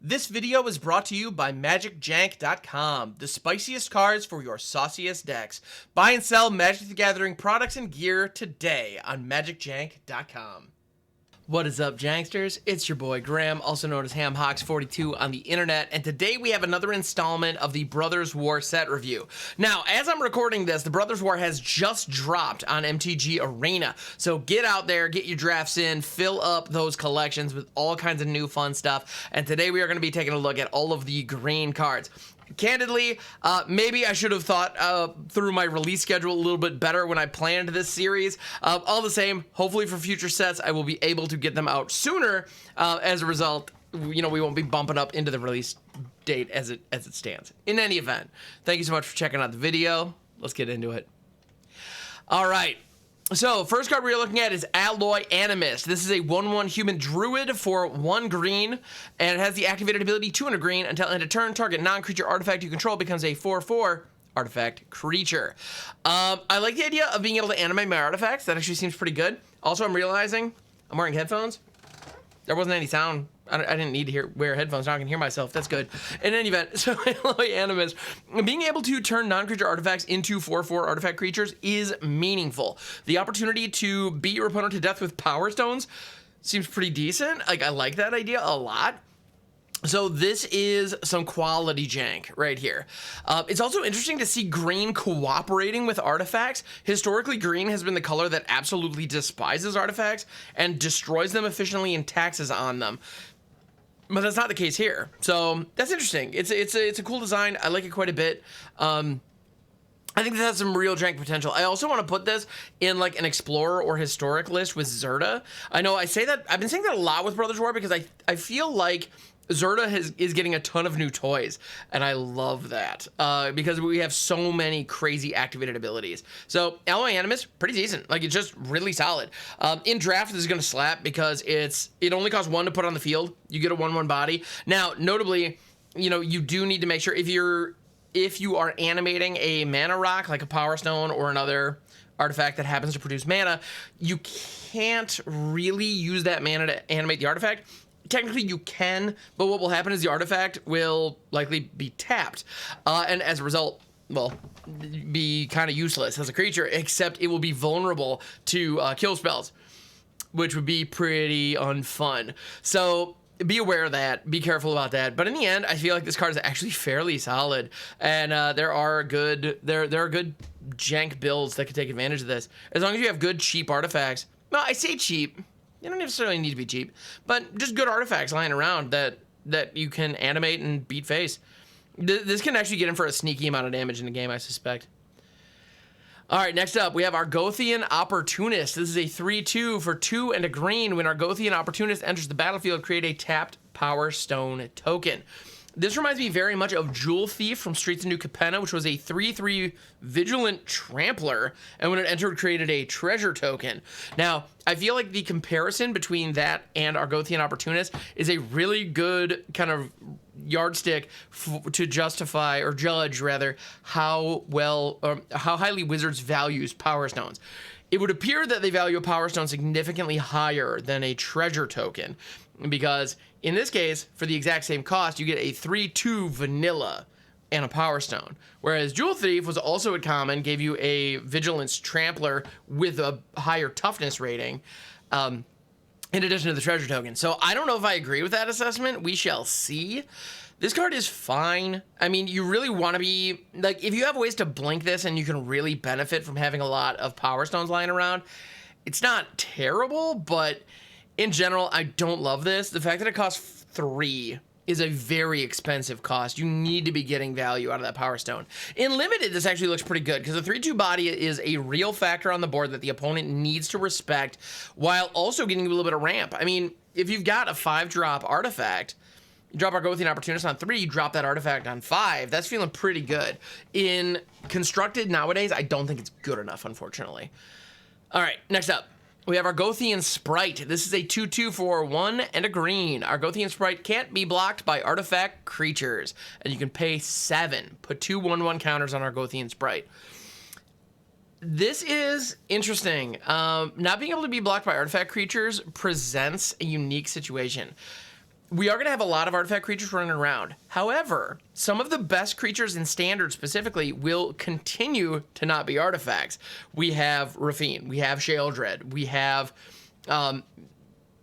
This video is brought to you by MagicJank.com, the spiciest cards for your sauciest decks. Buy and sell Magic the Gathering products and gear today on MagicJank.com. What is up, Janksters? It's your boy Graham, also known as HamHawks42 on the internet, and today we have another installment of the Brothers War set review. Now, as I'm recording this, the Brothers War has just dropped on MTG Arena, so get out there, get your drafts in, fill up those collections with all kinds of new fun stuff, and today we are going to be taking a look at all of the green cards. Candidly, maybe I should have thought through my release schedule a little bit better when I planned this series. All the same, hopefully for future sets, I will be able to get them out sooner. As a result, you know, we won't be bumping up into the release date as it stands. In any event, thank you so much for checking out the video. Let's get into it. All right. So, first card we're looking at is Alloy Animist. This is a 1/1 human druid for 1 green, and it has the activated ability 2 and a green. Until end of turn, target non-creature artifact you control becomes a 4/4 artifact creature. I like the idea of being able to animate my artifacts. That actually seems pretty good. Also, I'm realizing I'm wearing headphones. There wasn't any sound. I didn't need to wear headphones. Now I can hear myself. That's good. In any event, so Alloy Animist, being able to turn non-creature artifacts into 4/4 artifact creatures is meaningful. The opportunity to beat your opponent to death with Power Stones seems pretty decent. Like, I like that idea a lot. So this is some quality jank right here. It's also interesting to see green cooperating with artifacts. Historically, green has been the color that absolutely despises artifacts and destroys them efficiently and taxes on them. But that's not the case here. So that's interesting. It's a cool design. I like it quite a bit. I think this has some real jank potential. I also want to put this in like an Explorer or Historic list with Zerta. I know I say that, I've been saying that a lot with Brothers War because I feel like Zerta is getting a ton of new toys, and I love that because we have so many crazy activated abilities. So Alloy Animist, pretty decent. Like, it's just really solid. In draft, this is going to slap because it only costs 1 to put on the field. You get a 1/1 body. Now, notably, you know, you do need to make sure if you are animating a mana rock, like a Power Stone or another artifact that happens to produce mana, you can't really use that mana to animate the artifact. Technically you can, but what will happen is the artifact will likely be tapped, and as a result, well, be kind of useless as a creature, except it will be vulnerable to kill spells, which would be pretty unfun. So be aware of that, be careful about that. But in the end, I feel like this card is actually fairly solid, and there are good jank builds that could take advantage of this. As long as you have good cheap artifacts. Well, I say cheap. You don't necessarily need to be cheap, but just good artifacts lying around that you can animate and beat face. This can actually get in for a sneaky amount of damage in the game, I suspect. All right, next up, we have our Gothian Opportunist. This is a 3/2 for 2 and a green. When our Gothian Opportunist enters the battlefield, create a tapped Power Stone token. This reminds me very much of Jewel Thief from Streets of New Capenna, which was a 3/3 Vigilant Trampler, and when it entered, created a treasure token. Now, I feel like the comparison between that and our Gothian Opportunist is a really good kind of yardstick to justify, or judge rather, how highly Wizards values Power Stones. It would appear that they value a Power Stone significantly higher than a treasure token, because in this case, for the exact same cost, you get a 3/2 vanilla and a Power Stone. Whereas Jewel Thief was also a common, gave you a Vigilance Trampler with a higher toughness rating, in addition to the treasure token. So I don't know if I agree with that assessment. We shall see. This card is fine. I mean, you really want to be, like, if you have ways to blink this and you can really benefit from having a lot of Power Stones lying around, it's not terrible, but in general, I don't love this. The fact that it costs 3 is a very expensive cost. You need to be getting value out of that Power Stone. In Limited, this actually looks pretty good because the 3/2 body is a real factor on the board that the opponent needs to respect while also getting a little bit of ramp. I mean, if you've got a 5-drop artifact, you drop our Gothian Opportunist on 3, you drop that artifact on 5. That's feeling pretty good. In Constructed nowadays, I don't think it's good enough, unfortunately. All right, next up, we have our Gothian Sprite. This is a 2/2 for 1 and a green. Our Gothian Sprite can't be blocked by artifact creatures, and you can pay 7. Put 2 1/1 counters on our Gothian Sprite. This is interesting. Not being able to be blocked by artifact creatures presents a unique situation. we are going to have a lot of artifact creatures running around. However, some of the best creatures in Standard specifically will continue to not be artifacts. We have Rafine, we have Sheoldred, we have, well,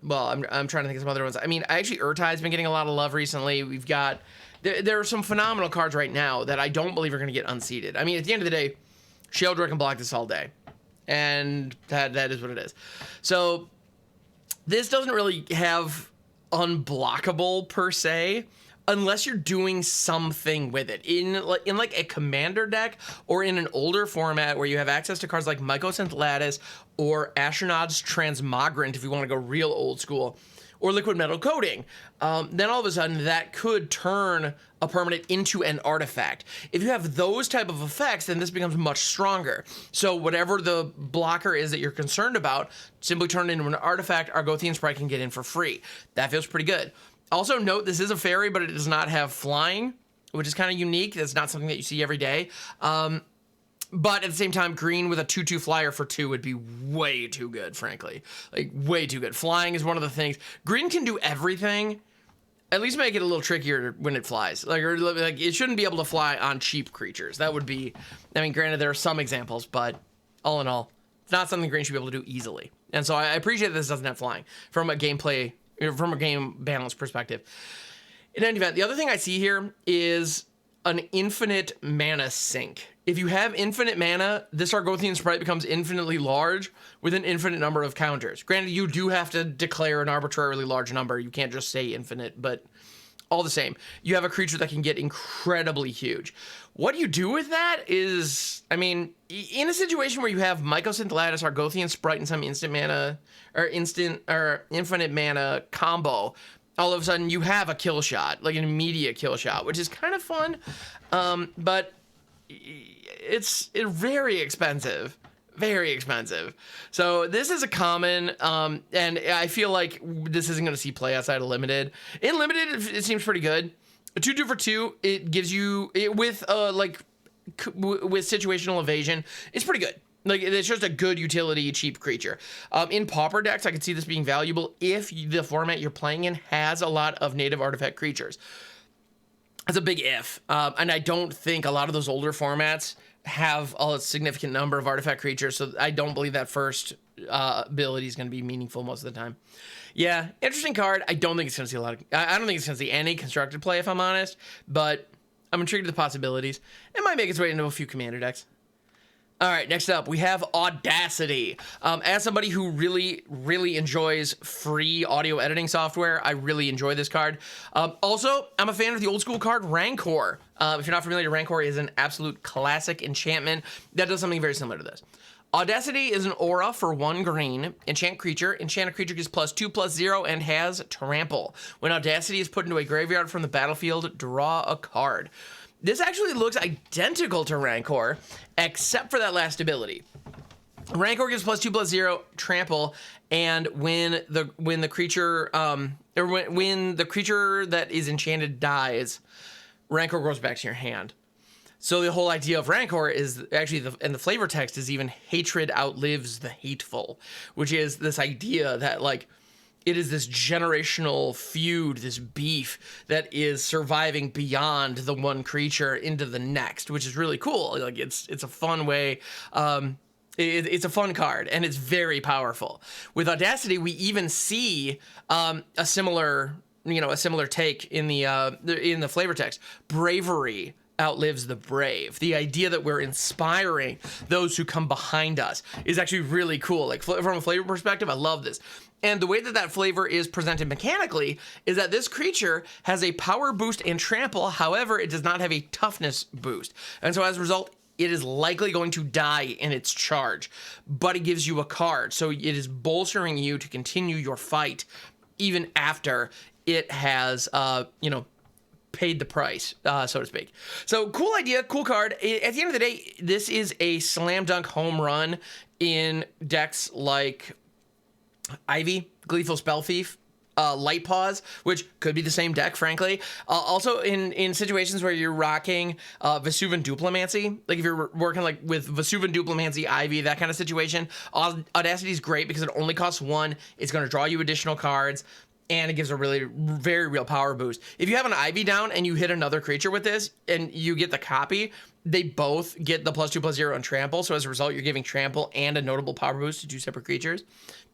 I'm trying to think of some other ones. I mean, actually, Urtai's been getting a lot of love recently. We've got, there are some phenomenal cards right now that I don't believe are going to get unseated. I mean, at the end of the day, Sheoldred can block this all day. And that is what it is. So, this doesn't really have unblockable per se, unless you're doing something with it in like a commander deck or in an older format where you have access to cards like Mycosynth Lattice or Astronaut's Transmogrant if you want to go real old school, or Liquid Metal Coating. Then all of a sudden that could turn a permanent into an artifact. If you have those type of effects, then this becomes much stronger. So whatever the blocker is that you're concerned about, simply turn it into an artifact. Our Gothian Sprite can get in for free. That feels pretty good. Also note, this is a fairy, but it does not have flying, which is kind of unique. That's not something that you see every day. But at the same time, green with a 2/2 flyer for 2 would be way too good, frankly. Like, way too good. Flying is one of the things. Green can do everything. At least make it a little trickier when it flies. Like it shouldn't be able to fly on cheap creatures. That would be, I mean, granted, there are some examples, but all in all, it's not something green should be able to do easily. And so I appreciate that this doesn't have flying from a gameplay, from a game balance perspective. In any event, the other thing I see here is an infinite mana sink. If you have infinite mana, this Argothian Sprite becomes infinitely large with an infinite number of counters. Granted, you do have to declare an arbitrarily large number. You can't just say infinite, but all the same, you have a creature that can get incredibly huge. What you do with that is, I mean, in a situation where you have Mycosynth Lattice, Argothian Sprite, and some instant mana, or infinite mana combo, all of a sudden you have a kill shot, like an immediate kill shot, which is kind of fun, but it's very expensive. Very expensive. So this is a common, and I feel like this isn't going to see play outside of Limited. In Limited, it seems pretty good. A 2/2 for 2, it gives you, with situational evasion, it's pretty good. Like, it's just a good utility, cheap creature. In Pauper decks, I could see this being valuable if the format you're playing in has a lot of native artifact creatures. That's a big if. And I don't think a lot of those older formats have a significant number of artifact creatures, so I don't believe that first ability is going to be meaningful most of the time. Yeah, interesting card. I don't think it's going to see a lot of... I don't think it's going to see any constructed play, if I'm honest, but I'm intrigued at the possibilities. It might make its way into a few commander decks. All right, next up, we have Audacity. As somebody who really, really enjoys free audio editing software, I really enjoy this card. Also, I'm a fan of the old school card Rancor. If you're not familiar, Rancor is an absolute classic enchantment that does something very similar to this. Audacity is an aura for 1 green. Enchant creature. Enchant a creature gets +2/+0 and has trample. When Audacity is put into a graveyard from the battlefield, draw a card. This actually looks identical to Rancor, except for that last ability. Rancor gives +2/+0 trample, and when the creature when the creature that is enchanted dies, Rancor goes back to your hand. So the whole idea of Rancor is actually, and the flavor text is even hatred outlives the hateful, which is this idea that, like, it is this generational feud, this beef that is surviving beyond the one creature into the next, which is really cool. Like, it's a fun way. It's a fun card, and it's very powerful. With Audacity, we even see a similar take in the flavor text. Bravery outlives the brave. The idea that we're inspiring those who come behind us is actually really cool. Like, from a flavor perspective, I love this. And the way that flavor is presented mechanically is that this creature has a power boost and trample. However, it does not have a toughness boost. And so as a result, it is likely going to die in its charge, but it gives you a card. So it is bolstering you to continue your fight even after it has, paid the price, so to speak. So cool idea, cool card. At the end of the day, this is a slam dunk home run in decks like Ivy, Gleeful Spell Thief, Light Paws, which could be the same deck, frankly. Also, in situations where you're rocking Vesuvan Duplimancy, like if you're working like with Vesuvan Duplimancy, Ivy, that kind of situation, Audacity is great because it only costs 1. It's going to draw you additional cards. and it gives a really very real power boost. If you have an Ivy down and you hit another creature with this and you get the copy, they both get the +2/+0 and trample. So as a result, you're giving trample and a notable power boost to 2 separate creatures.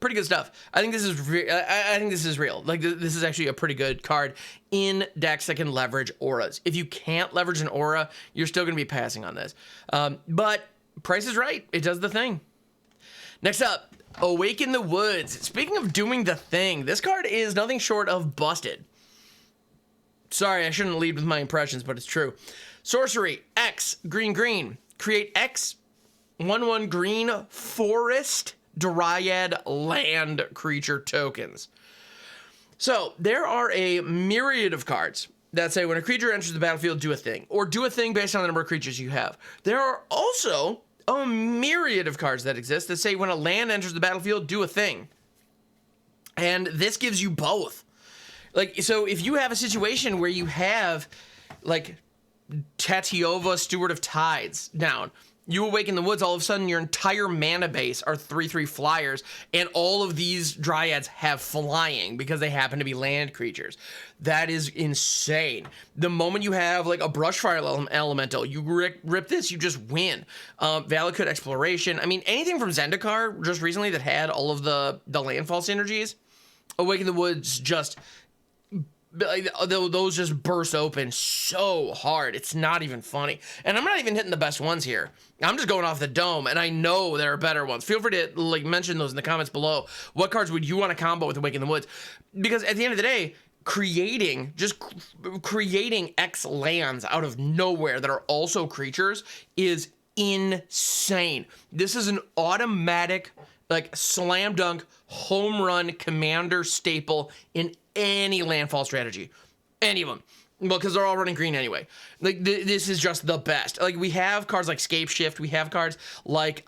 Pretty good stuff. I think this is I think this is real. Like this is actually a pretty good card in decks that can leverage auras. If you can't leverage an aura, you're still going to be passing on this. But Price is right. It does the thing. Next up, Awaken the Woods. Speaking of doing the thing, this card is nothing short of busted. Sorry, I shouldn't lead with my impressions, but it's true. Sorcery, X, green. Create X, 1/1 green forest dryad land creature tokens. So, there are a myriad of cards that say when a creature enters the battlefield, do a thing. Or do a thing based on the number of creatures you have. There are also a myriad of cards that exist that say when a land enters the battlefield, do a thing. And this gives you both. Like, so if you have a situation where you have, like, Tatiova, Steward of Tides down, you Awaken the Woods, all of a sudden your entire mana base are 3/3 flyers, and all of these dryads have flying because they happen to be land creatures. That is insane. The moment you have like a Brushfire Elemental, you rip this, you just win. Valakut Exploration, I mean, anything from Zendikar just recently that had all of the landfall synergies, Awaken the Woods just... those just burst open so hard. It's not even funny. And I'm not even hitting the best ones here. I'm just going off the dome, and I know there are better ones. Feel free to like mention those in the comments below. What cards would you want to combo with Awaken the Woods? Because at the end of the day, creating X lands out of nowhere that are also creatures is insane. This is an automatic, like, slam dunk, home run commander staple in any landfall strategy. Any of them. Well, because they're all running green anyway. Like, this is just the best. Like, we have cards like Scape Shift. We have cards like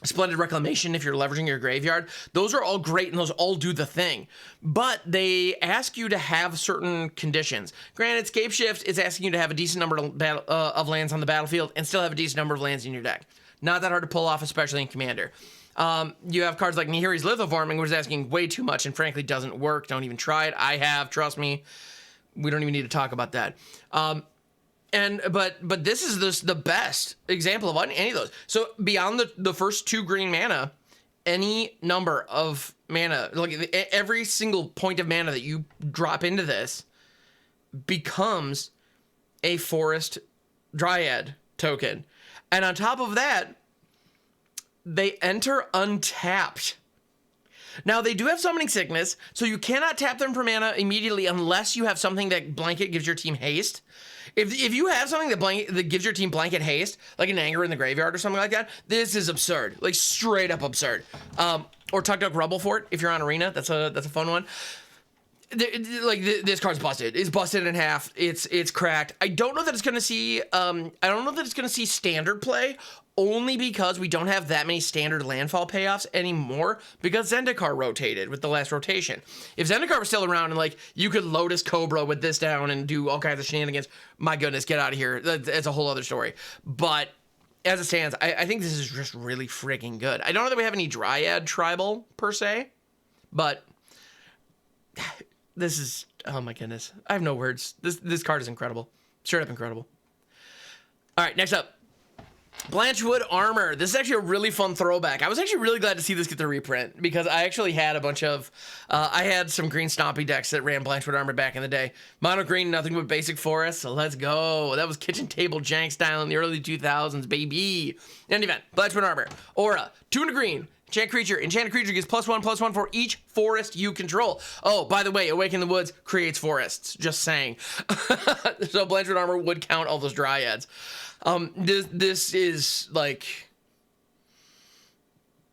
Splendid Reclamation if you're leveraging your graveyard. Those are all great, and those all do the thing. But they ask you to have certain conditions. Granted, Scape Shift is asking you to have a decent number of lands on the battlefield and still have a decent number of lands in your deck. Not that hard to pull off, especially in Commander. You have cards like Nihiri's Lithoforming, which is asking way too much and frankly doesn't work. Don't even try it. I have, trust me. We don't even need to talk about that. But this is the best example of any of those. So beyond the first 2 green mana, any number of mana, like every single point of mana that you drop into this becomes a forest dryad token. And on top of that, they enter untapped. Now, they do have Summoning Sickness, so you cannot tap them for mana immediately unless you have something that blanket gives your team haste. If you have something that gives your team blanket haste, like an Anger in the Graveyard or something like that, this is absurd. Like, straight up absurd. Or Tugduck Rubble Fort, if you're on Arena. That's a fun one. This card's busted. It's busted in half. It's cracked. I don't know that it's gonna see standard play, only because we don't have that many standard landfall payoffs anymore, because Zendikar rotated with the last rotation. If Zendikar was still around and like you could Lotus Cobra with this down and do all kinds of shenanigans, my goodness, get out of here. That's a whole other story. But as it stands, I think this is just really freaking good. I don't know that we have any Dryad Tribal per se, but this is, oh my goodness. I have no words. This card is incredible. Straight up incredible. All right, next up. Blanchwood Armor. This is actually a really fun throwback. I was actually really glad to see this get the reprint because I actually had a bunch of, I had some green stompy decks that ran Blanchwood Armor back in the day. Mono green, nothing but basic forest, so let's go. That was kitchen table jank style in the early 2000s, baby. In any event, Blanchwood Armor. Aura, 2 and a green. Enchanted creature gets +1/+1 for each forest you control. Oh, by the way, Awaken the Woods creates forests. Just saying. So Blanchwood Armor would count all those dryads. This is like...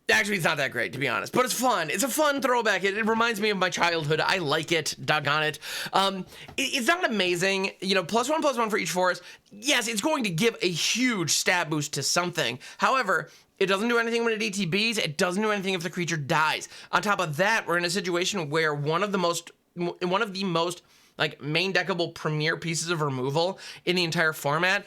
Actually, it's not that great, to be honest. But it's fun. It's a fun throwback. It reminds me of my childhood. I like it. Doggone it. It's not amazing. You know, +1/+1 for each forest. Yes, it's going to give a huge stat boost to something. However, it doesn't do anything when it ETBs. It doesn't do anything if the creature dies. On top of that, we're in a situation where one of the most like main deckable premier pieces of removal in the entire format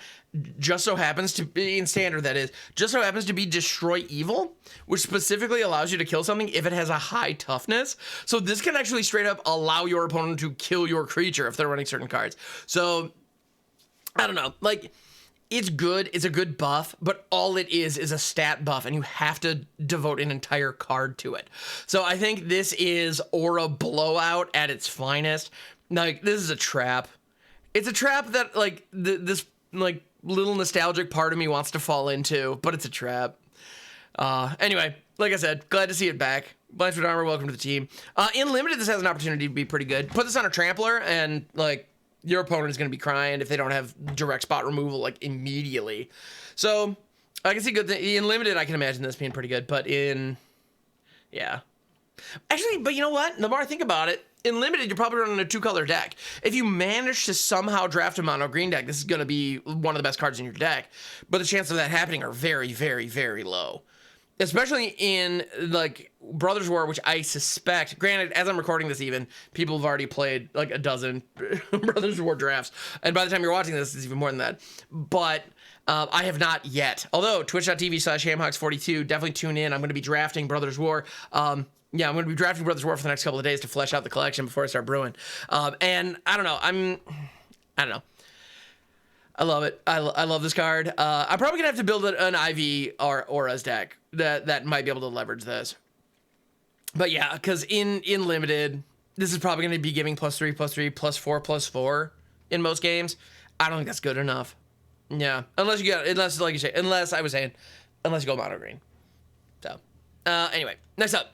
just so happens to be in standard, that is, just so happens to be Destroy Evil, which specifically allows you to kill something if it has a high toughness. So this can actually straight up allow your opponent to kill your creature if they're running certain cards. So I don't know, like, it's good, it's a good buff, but all it is a stat buff, and you have to devote an entire card to it. So I think this is Aura Blowout at its finest. Like, this is a trap. It's a trap that, like, this, like, little nostalgic part of me wants to fall into, but it's a trap. Anyway, like I said, glad to see it back. Blanchwood Armor, welcome to the team. In Limited, this has an opportunity to be pretty good. Put this on a Trampler, and, like, your opponent is going to be crying if they don't have direct spot removal, like, immediately. So, I can see good in Limited, I can imagine this being pretty good, but yeah. Actually, but you know what? The more I think about it, in Limited, you're probably running a 2-color deck. If you manage to somehow draft a mono green deck, this is going to be one of the best cards in your deck. But the chances of that happening are very, very, very low. Especially in, like, Brothers War, which I suspect, granted, as I'm recording this even, people have already played, like, a dozen Brothers War drafts. And by the time you're watching this, it's even more than that. But I have not yet. Although, twitch.tv/hamhawks42, definitely tune in. I'm going to be drafting Brothers War. Yeah, I'm going to be drafting Brothers War for the next couple of days to flesh out the collection before I start brewing. And I don't know. I don't know. I love it. I love this card. I'm probably going to have to build an IV or Auras deck that might be able to leverage this. But yeah, because in Limited, this is probably going to be giving +3, +3, +4, +4 in most games. I don't think that's good enough. Yeah, unless you go mono green. So, anyway, next up.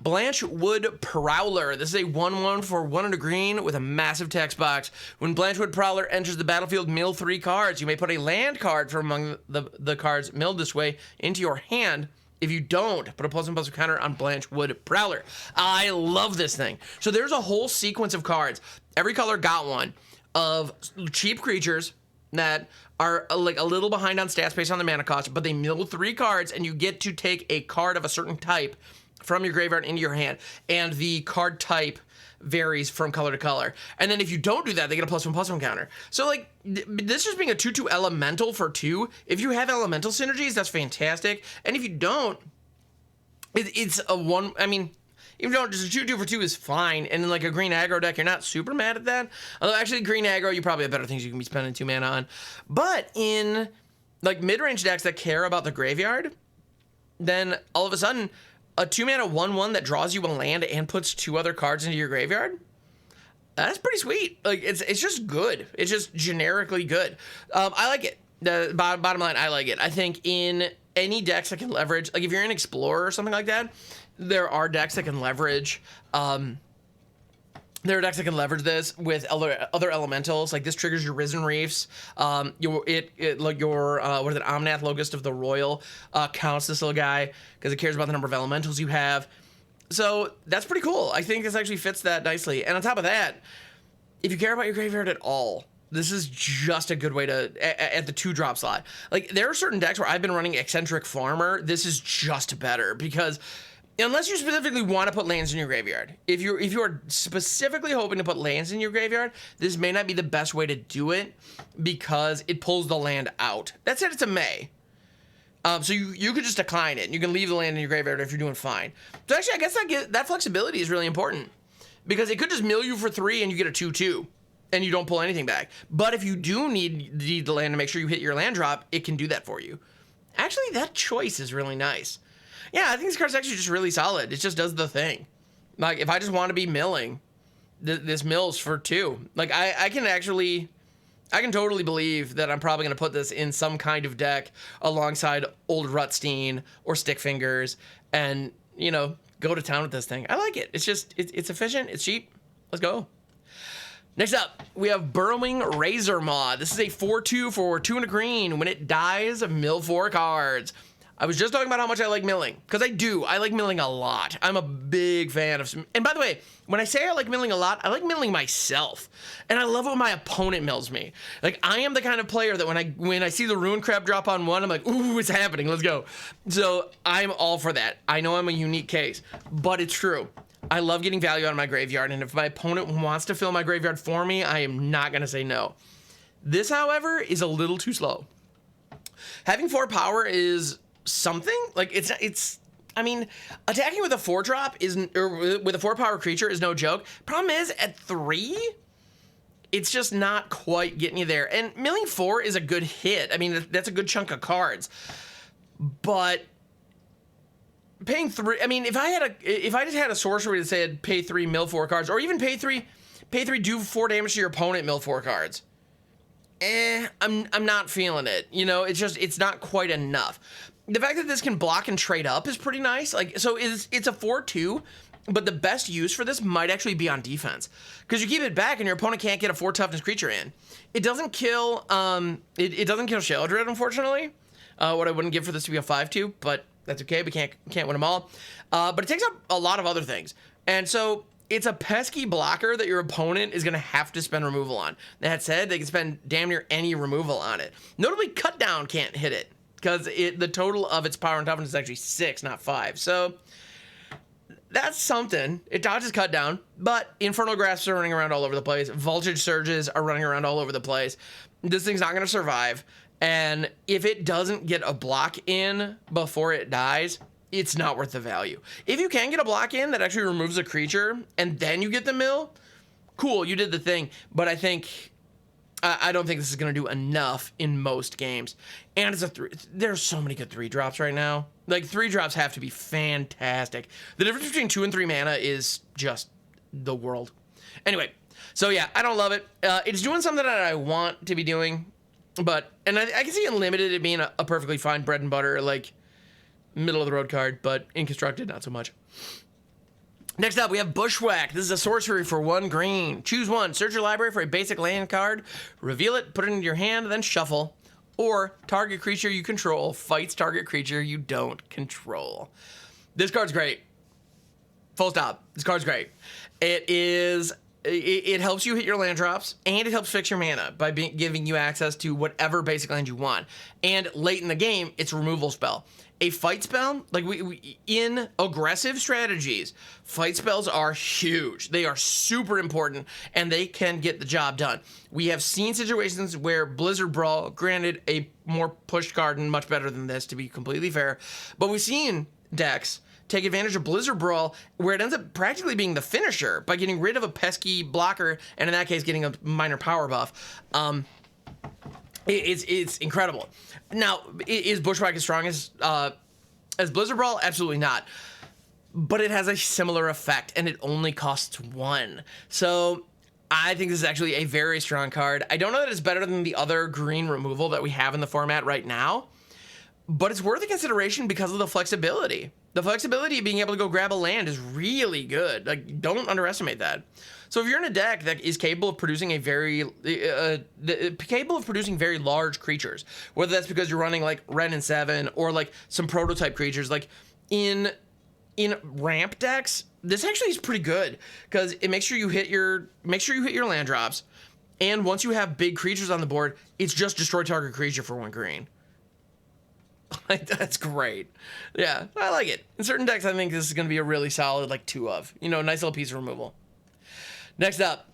Blanchwood Prowler. This is a 1/1 for 1 and a green with a massive text box. When Blanchwood Prowler enters the battlefield, mill 3 cards. You may put a land card from among the cards milled this way into your hand. If you don't, put a +1/+1 counter on Blanchwood Prowler. I love this thing. So there's a whole sequence of cards. Every color got one of cheap creatures that are like a little behind on stats based on the mana cost, but they mill 3 cards, and you get to take a card of a certain type from your graveyard into your hand, and the card type varies from color to color. And then if you don't do that, they get a +1/+1 counter. So, like, this just being a 2/2 elemental for 2, if you have elemental synergies, that's fantastic. And if you don't, it's a 1, I mean, even though just a 2/2 for 2 is fine, and in like a green aggro deck, you're not super mad at that. Although actually green aggro, you probably have better things you can be spending 2 mana on. But in like mid-range decks that care about the graveyard, then all of a sudden, a 2-mana 1/1 that draws you a land and puts 2 other cards into your graveyard, that's pretty sweet. Like, it's just good. It's just generically good. I like it. The bottom line, I like it. I think in any decks that can leverage, like if you're an Explorer or something like that, there are decks that can leverage this with other elementals. Like this triggers your Risen Reefs. Your Omnath, Locust of the Royal counts this little guy because it cares about the number of elementals you have. So that's pretty cool. I think this actually fits that nicely. And on top of that, if you care about your graveyard at all, this is just a good way to, at the 2-drop slot. Like there are certain decks where I've been running Eccentric Farmer. This is just better because unless you specifically want to put lands in your graveyard. If you are specifically hoping to put lands in your graveyard, this may not be the best way to do it because it pulls the land out. That said, it's a May. So you could just decline it, and you can leave the land in your graveyard if you're doing fine. So actually, I guess that flexibility is really important because it could just mill you for 3 and you get a 2/2, and you don't pull anything back. But if you do need the land to make sure you hit your land drop, it can do that for you. Actually, that choice is really nice. Yeah, I think this card's actually just really solid. It just does the thing. Like, if I just want to be milling, this mills for 2. Like, I can totally believe that I'm probably going to put this in some kind of deck alongside Old Rutstein or Stick Fingers and, you know, go to town with this thing. I like it. It's just, it's efficient. It's cheap. Let's go. Next up, we have Burrowing Razor Maw. This is a 4/2 for 2 and a green. When it dies, mill 4 cards. I was just talking about how much I like milling, because I do. I like milling a lot. I'm a big fan of... And by the way, when I say I like milling a lot, I like milling myself. And I love when my opponent mills me. Like, I am the kind of player that when I see the Ruin Crab drop on 1, I'm like, ooh, it's happening, let's go. So I'm all for that. I know I'm a unique case, but it's true. I love getting value out of my graveyard, and if my opponent wants to fill my graveyard for me, I am not going to say no. This, however, is a little too slow. Having 4 power is something. Like, I mean, attacking with a 4-drop or with a 4-power creature is no joke. Problem is, at 3, it's just not quite getting you there. And milling 4 is a good hit. I mean, that's a good chunk of cards. But paying 3, I mean, if I just had a sorcery that said pay 3, mill 4 cards, or even pay 3, do 4 damage to your opponent, mill 4 cards. I'm not feeling it. You know, it's not quite enough. The fact that this can block and trade up is pretty nice. Like, so it's a 4/2, but the best use for this might actually be on defense, because you keep it back and your opponent can't get a 4 toughness creature in. It doesn't kill it doesn't kill Sheldred, unfortunately. What I wouldn't give for this to be a 5/2, but that's okay. We can't win them all. But it takes up a lot of other things, and so it's a pesky blocker that your opponent is going to have to spend removal on. That said, they can spend damn near any removal on it. Notably, Cut Down can't hit it, because the total of its power and toughness is actually 6, not 5. So that's something. It dodges Cut Down, but Infernal Grasps are running around all over the place. Voltage Surges are running around all over the place. This thing's not going to survive, and if it doesn't get a block in before it dies, it's not worth the value. If you can get a block in that actually removes a creature and then you get the mill, cool, you did the thing. But I don't think this is going to do enough in most games. And it's a 3. There's so many good 3-drops right now. Like, 3-drops have to be fantastic. The difference between 2 and 3 mana is just the world. Anyway, so yeah, I don't love it. It's doing something that I want to be doing, but I can see Unlimited it being a perfectly fine bread and butter, like, middle of the road card, but in Constructed, not so much. Next up, we have Bushwhack. This is a sorcery for 1 green. Choose 1. Search your library for a basic land card, reveal it, put it into your hand, then shuffle. Or target creature you control fights target creature you don't control. This card's great. Full stop. This card's great. It helps you hit your land drops, and it helps fix your mana by giving you access to whatever basic land you want. And late in the game, it's a removal spell. A fight spell, like in aggressive strategies, fight spells are huge. They are super important, and they can get the job done. We have seen situations where Blizzard Brawl, granted a more pushed card and much better than this, to be completely fair, but we've seen decks take advantage of Blizzard Brawl where it ends up practically being the finisher by getting rid of a pesky blocker, and in that case, getting a minor power buff. It's incredible. Now, is Bushwhack as strong as Blizzard Brawl? Absolutely not. But it has a similar effect, and it only costs 1. So I think this is actually a very strong card. I don't know that it's better than the other green removal that we have in the format right now, but it's worth a consideration because of the flexibility. The flexibility of being able to go grab a land is really good. Like, don't underestimate that. So if you're in a deck that is capable of producing very large creatures, whether that's because you're running like Ren and 7 or like some prototype creatures, like in ramp decks, this actually is pretty good because it makes sure you hit your land drops, and once you have big creatures on the board, it's just destroy target creature for 1 green. Like, that's great. Yeah, I like it. In certain decks, I think this is going to be a really solid, like, 2 of. You know, nice little piece of removal. Next up,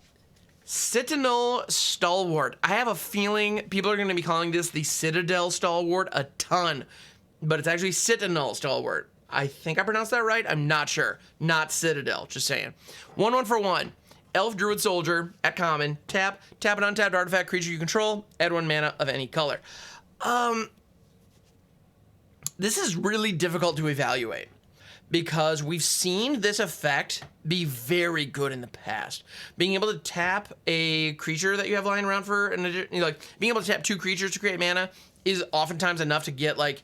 Sentinel Stalwart. I have a feeling people are going to be calling this the Citadel Stalwart a ton, but it's actually Sentinel Stalwart. I think I pronounced that right. I'm not sure. Not Citadel, just saying. 1/1 for 1. Elf Druid Soldier at common. Tap an untapped artifact creature you control. Add 1 mana of any color. This is really difficult to evaluate because we've seen this effect be very good in the past. Being able to tap a creature that you have lying around for, being able to tap 2 creatures to create mana is oftentimes enough to get like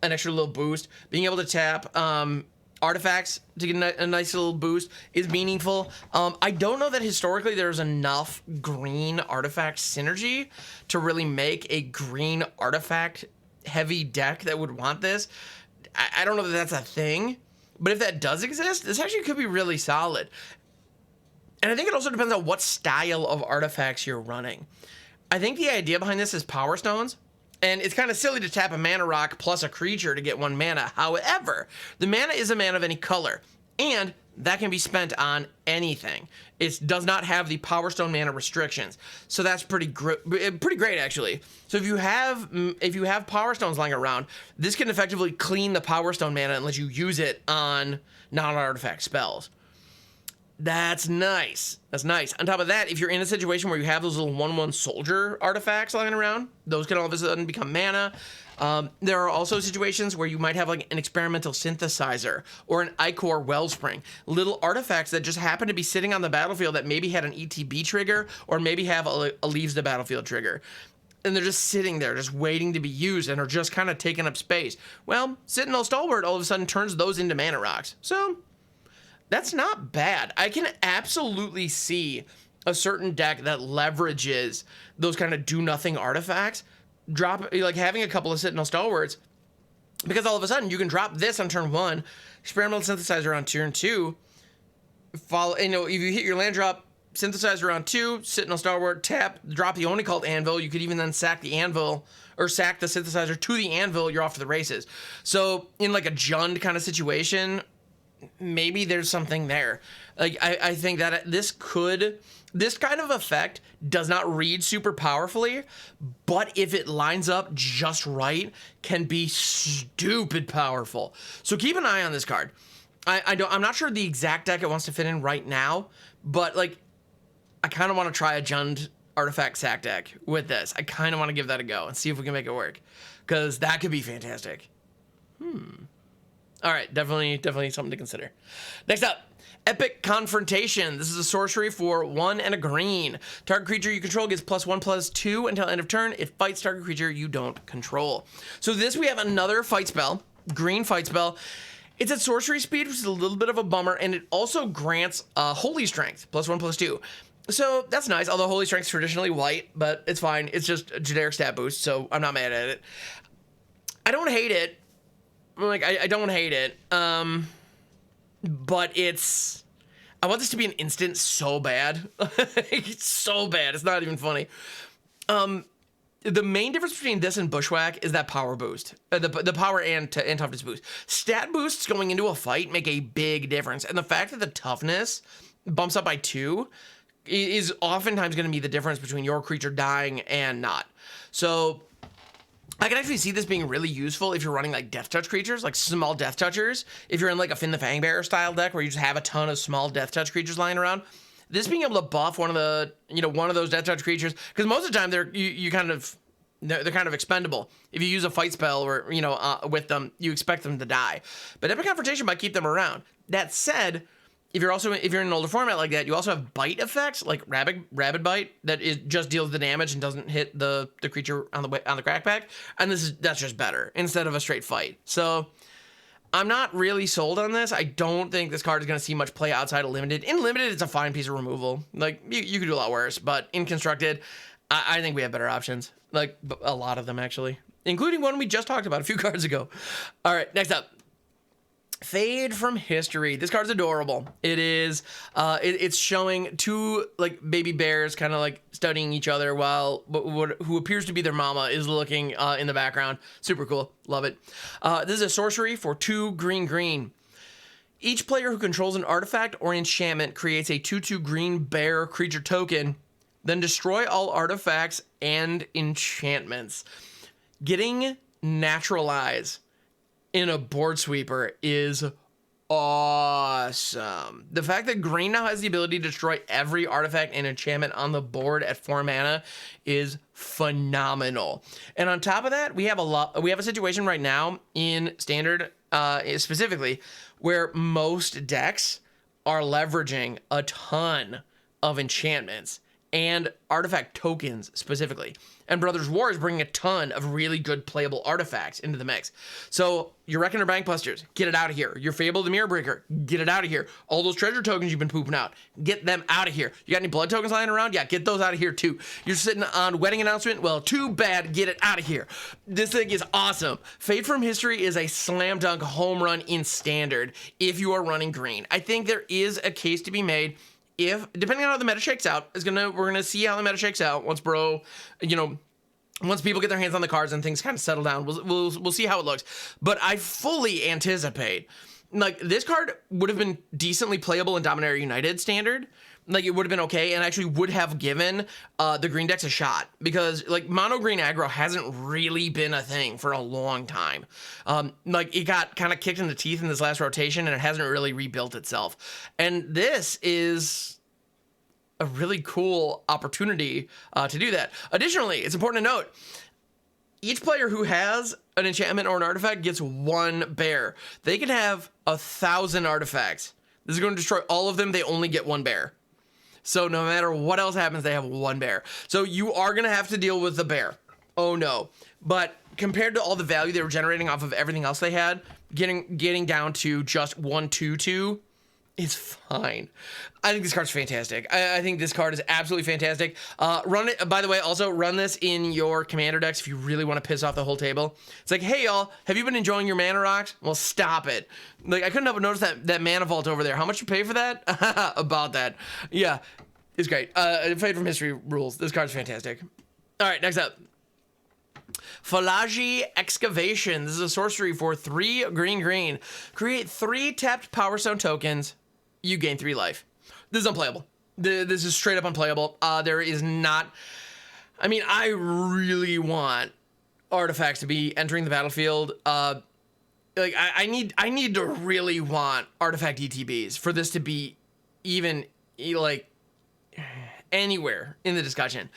an extra little boost. Being able to tap artifacts to get a nice little boost is meaningful. I don't know that historically there's enough green artifact synergy to really make a green artifact heavy deck that would want this. I don't know that that's a thing, but if that does exist, this actually could be really solid. And I think it also depends on what style of artifacts you're running. I think the idea behind this is Power Stones, and it's kind of silly to tap a mana rock plus a creature to get 1 mana. However, the mana is a mana of any color, And that can be spent on anything. It does not have the Power Stone mana restrictions, so that's pretty great actually. So if you have Power Stones lying around, this can effectively clean the Power Stone mana and let you use it on non-artifact spells. That's nice. That's nice. On top of that, if you're in a situation where you have those little 1/1 soldier artifacts lying around, those can all of a sudden become mana. There are also situations where you might have like an experimental synthesizer or an Ichor wellspring, little artifacts that just happen to be sitting on the battlefield that maybe had an ETB trigger or maybe have a leaves the battlefield trigger. And they're just sitting there, just waiting to be used and are just kind of taking up space. Well, Sentinel Stalwart all of a sudden turns those into mana rocks. So that's not bad. I can absolutely see a certain deck that leverages those kind of do-nothing artifacts, like having a couple of Sentinel Stalwarts, because all of a sudden you can drop this on turn 1, Experimental Synthesizer on turn 2, follow, if you hit your land drop, Synthesizer on 2, Sentinel Stalwart, tap, drop the Onicult Anvil. You could even then sack the Anvil, or sack the Synthesizer to the Anvil, you're off to the races. So in like a Jund kind of situation, maybe there's something there. Like I think that this kind of effect does not read super powerfully, but if it lines up just right, can be stupid powerful. So keep an eye on this card. I'm not sure the exact deck it wants to fit in right now, but like I kind of want to try a Jund artifact sack deck with this. I kind of want to give that a go and see if we can make it work, because that could be fantastic. All right, definitely something to consider. Next up, Epic Confrontation. This is a sorcery for 1 and a green. Target creature you control gets +1/+2 until end of turn. It fights target creature you don't control. So this, we have another fight spell, green fight spell. It's at sorcery speed, which is a little bit of a bummer, and it also grants Holy Strength, +1/+2. So that's nice, although Holy Strength's traditionally white, but it's fine. It's just a generic stat boost, so I'm not mad at it. I don't hate it. Like, I don't hate it, but I want this to be an instant so bad. It's so bad, it's not even funny. The main difference between this and Bushwhack is that power boost, the power and toughness boost. Stat boosts going into a fight make a big difference, and the fact that the toughness bumps up by 2 is oftentimes going to be the difference between your creature dying and not. So I can actually see this being really useful if you're running like Death Touch creatures, like small Death Touchers. If you're in like a Finn the Fangbearer style deck where you just have a ton of small Death Touch creatures lying around, this being able to buff one of those Death Touch creatures, because most of the time they're kind of expendable. If you use a fight spell or with them, you expect them to die. But Epic Confrontation might keep them around. That said, if you're in an older format like that, you also have bite effects like Rabid Bite that just deals the damage and doesn't hit the creature on the crack pack, and that's just better instead of a straight fight. So I'm not really sold on this. I don't think this card is going to see much play outside of limited. In limited, it's a fine piece of removal. Like you could do a lot worse, but in constructed, I think we have better options. Like a lot of them actually, including one we just talked about a few cards ago. All right, next up. Fade from History. This card's adorable. It is, it's showing 2 like baby bears kind of like studying each other while who appears to be their mama is looking in the background. Super cool. Love it. This is a sorcery for 2 green. Each player who controls an artifact or enchantment creates a 2/2 green bear creature token, then destroy all artifacts and enchantments. Getting Naturalize in a board sweeper is awesome. The fact that green now has the ability to destroy every artifact and enchantment on the board at 4 mana is phenomenal. And on top of that, we have a situation right now in Standard specifically where most decks are leveraging a ton of enchantments and artifact tokens specifically. And Brothers War is bringing a ton of really good playable artifacts into the mix. So your Reckoner Bankbusters, get it out of here. Your Fable the Mirror Breaker, get it out of here. All those treasure tokens you've been pooping out, get them out of here. You got any blood tokens lying around? Yeah, get those out of here too. You're sitting on Wedding Announcement? Well, too bad, get it out of here. This thing is awesome. Fade from History is a slam dunk home run in Standard if you are running green. I think there is a case to be made if, depending on how the meta shakes out, we're gonna see how the meta shakes out once once people get their hands on the cards and things kind of settle down. We'll see how it looks. But I fully anticipate like, this card would have been decently playable in Dominaria United Standard. Like, it would have been okay, and actually would have given the green decks a shot, because like mono green aggro hasn't really been a thing for a long time. Like, it got kind of kicked in the teeth in this last rotation, and it hasn't really rebuilt itself. And this is a really cool opportunity to do that. Additionally, it's important to note, each player who has an enchantment or an artifact gets 1 bear. They can have 1,000 artifacts. This is going to destroy all of them. They only get 1 bear. So no matter what else happens, they have 1 bear. So you are going to have to deal with the bear. Oh no. But compared to all the value they were generating off of everything else they had, getting down to just 1/2/2 is fine. I think this card's fantastic. I think this card is absolutely fantastic. Run it, by the way, also run this in your commander decks if you really want to piss off the whole table. It's like, hey y'all, have you been enjoying your mana rocks? Well, stop it. Like, I couldn't help but notice that mana vault over there. How much you pay for that? About that. Yeah, it's great. Fade from History rules. This card's fantastic. All right, next up. Falagi Excavation. This is a sorcery for 3 green. Create 3 tapped Power Stone tokens. You gain 3 life. This is unplayable. This is straight up unplayable. There is not... I mean, I really want artifacts to be entering the battlefield. Like, I need to really want artifact ETBs for this to be even, like, anywhere in the discussion.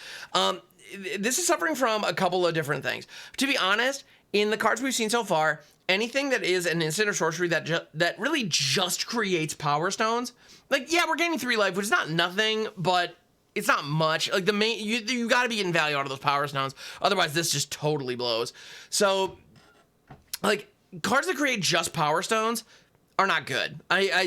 This is suffering from a couple of different things. To be honest, in the cards we've seen so far, anything that is an instant or sorcery that really just creates Power Stones, like, yeah, we're gaining 3 life, which is not nothing, but it's not much. Like, the main, you got to be getting value out of those Power Stones, otherwise this just totally blows. So, like, cards that create just Power Stones are not good. I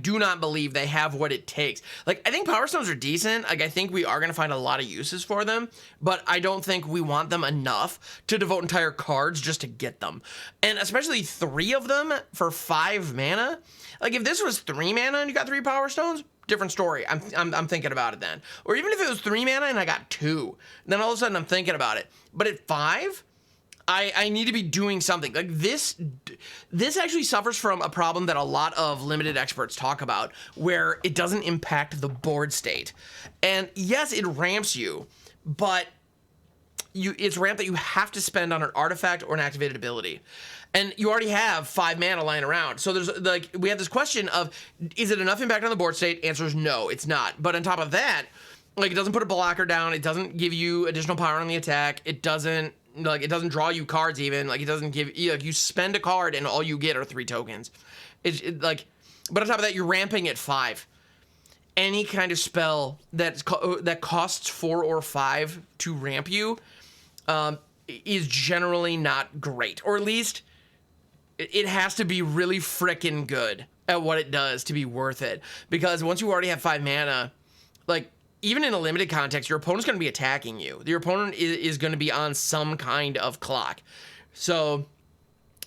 do not believe they have what it takes. Like, I think Power Stones are decent. Like, I think we are going to find a lot of uses for them, but I don't think we want them enough to devote entire cards just to get them. And especially 3 of them for 5 mana. Like, if this was 3 mana and you got 3 Power Stones, different story. I'm thinking about it then. Or even if it was 3 mana and I got 2, then all of a sudden I'm thinking about it. But at 5, I need to be doing something. Like, this actually suffers from a problem that a lot of limited experts talk about, where it doesn't impact the board state. And yes, it ramps you, but it's ramp that you have to spend on an artifact or an activated ability. And you already have 5 mana lying around. So there's, like, we have this question of, is it enough impact on the board state? Answer is no, it's not. But on top of that, like, it doesn't put a blocker down. It doesn't give you additional power on the attack. It doesn't draw you cards even. Like, it doesn't give you, like, you spend a card and all you get are 3 tokens. Like, but on top of that, you're ramping at 5. Any kind of spell that costs 4 or 5 to ramp you is generally not great. Or at least it has to be really frickin' good at what it does to be worth it. Because once you already have 5 mana, like, even in a limited context, your opponent's going to be attacking you. Your opponent is going to be on some kind of clock. So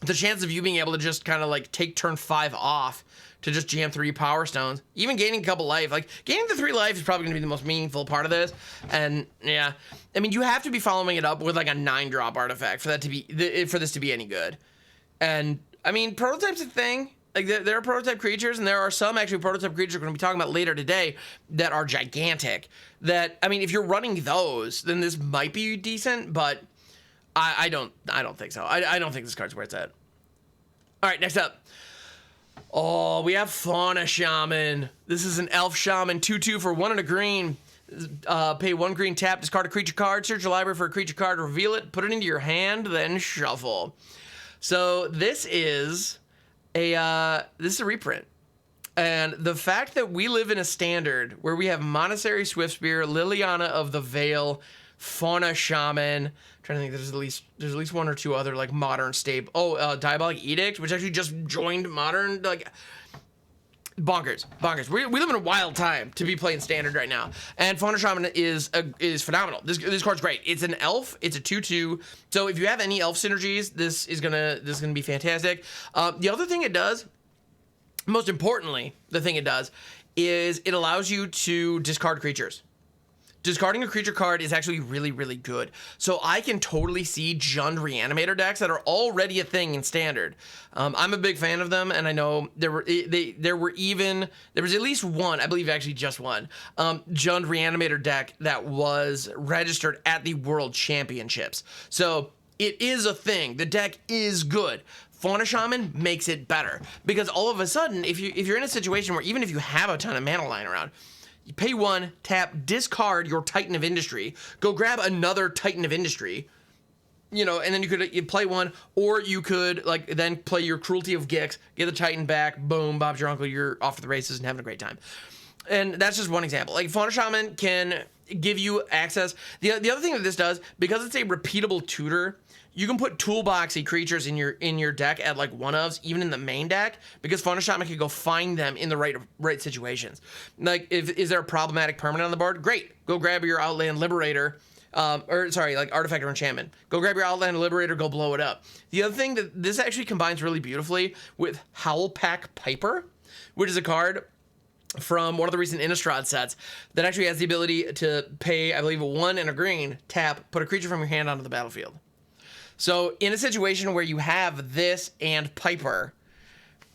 the chance of you being able to just kind of, like, take turn 5 off to just jam 3 Power Stones, even gaining a couple life, like, gaining the 3 life is probably going to be the most meaningful part of this. And yeah, I mean, you have to be following it up with, like, a 9-drop artifact for that to be, for this to be any good. And I mean, prototype's a thing. Like, there are prototype creatures, and there are some actually prototype creatures we're going to be talking about later today that are gigantic. That, I mean, if you're running those, then this might be decent, but I don't think so. I don't think this card's where it's at. All right, next up. Oh, we have Fauna Shaman. This is an elf shaman, 2/2 for 1 and a green. Pay 1 green, tap, discard a creature card, search your library for a creature card, reveal it, put it into your hand, then shuffle. So this is a reprint. And the fact that we live in a standard where we have Monastery Swiftspear, Liliana of the Veil, Fauna Shaman. I'm trying to think, there's at least 1 or 2 other, like, modern staple. Oh, Diabolic Edict, which actually just joined modern. Like, bonkers. We live in a wild time to be playing standard right now. And Fauna Shaman is phenomenal. This card's great. It's an elf. It's a 2/2. So if you have any elf synergies, this is gonna be fantastic. The other thing it does, most importantly, the thing it does is it allows you to discard creatures. discarding a creature card is actually really, really good. So I can totally see Jund Reanimator decks that are already a thing in Standard. I'm a big fan of them, and I know there was at least one, I believe actually just one, Jund Reanimator deck that was registered at the World Championships. So it is a thing. The deck is good. Fauna Shaman makes it better, because all of a sudden, if you're in a situation where even if you have a ton of mana lying around, you pay 1, tap, discard your Titan of Industry, go grab another Titan of Industry, you know, and then you play 1, or you could like then play your Cruelty of Gix, get the Titan back, boom, Bob's your uncle, you're off to the races and having a great time. And that's just one example. Like Fauna Shaman can give you access. The other thing that this does, because it's a repeatable tutor, you can put toolboxy creatures in your deck at like one-ofs, even in the main deck, because Fauna Shaman can go find them in the right situations. Like, is there a problematic permanent on the board? Great, go grab your Outland Liberator, Artifact or Enchantment. Go grab your Outland Liberator, go blow it up. The other thing that this actually combines really beautifully with Howlpack Piper, which is a card from one of the recent Innistrad sets that actually has the ability to pay, I believe, 1 and a green, tap, put a creature from your hand onto the battlefield. So in a situation where you have this and Piper,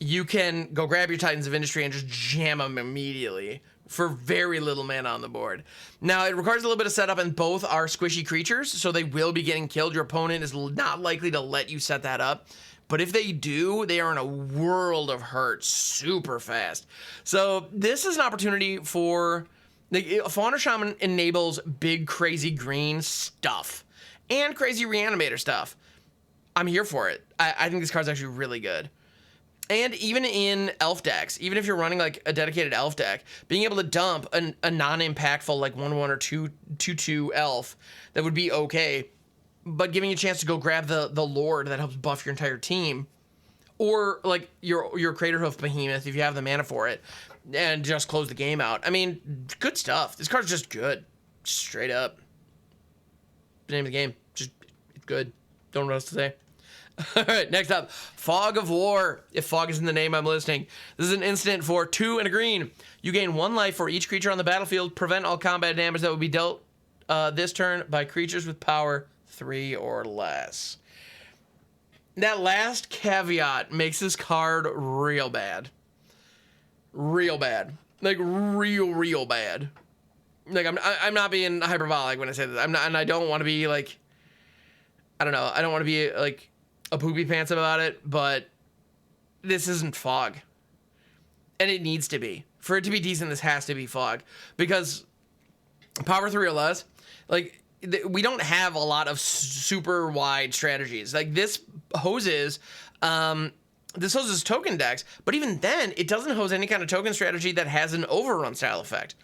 you can go grab your Titans of Industry and just jam them immediately for very little mana on the board. Now, it requires a little bit of setup, and both are squishy creatures, so they will be getting killed. Your opponent is not likely to let you set that up. But if they do, they are in a world of hurt super fast. So this is an opportunity for... Fauna Shaman enables big, crazy green stuff and crazy Reanimator stuff. I'm here for it. I think this card's actually really good. And even in elf decks, even if you're running like a dedicated elf deck, being able to dump a non-impactful like 1/1 or 2/2 elf that would be okay, but giving you a chance to go grab the Lord that helps buff your entire team, or like your Craterhoof Behemoth if you have the mana for it, and just close the game out. I mean, good stuff. This card's just good, straight up. The name of the game, just it's good. Don't know what else to say. All right, next up, Fog of War. If Fog is in the name, I'm listening. This is an instant for 2 and a green. You gain 1 life for each creature on the battlefield. Prevent all combat damage that would be dealt this turn by creatures with power 3 or less. That last caveat makes this card real bad. Real bad. Like real bad. Like I'm not being hyperbolic when I say this. I'm not, and I don't want to be like, I don't know. I don't want to be like a poopy pants about it, but this isn't Fog, and it needs to be. For it to be decent, this has to be Fog, because power 3 or less, like we don't have a lot of super wide strategies. Like this hoses token decks, but even then, it doesn't hose any kind of token strategy that has an overrun style effect.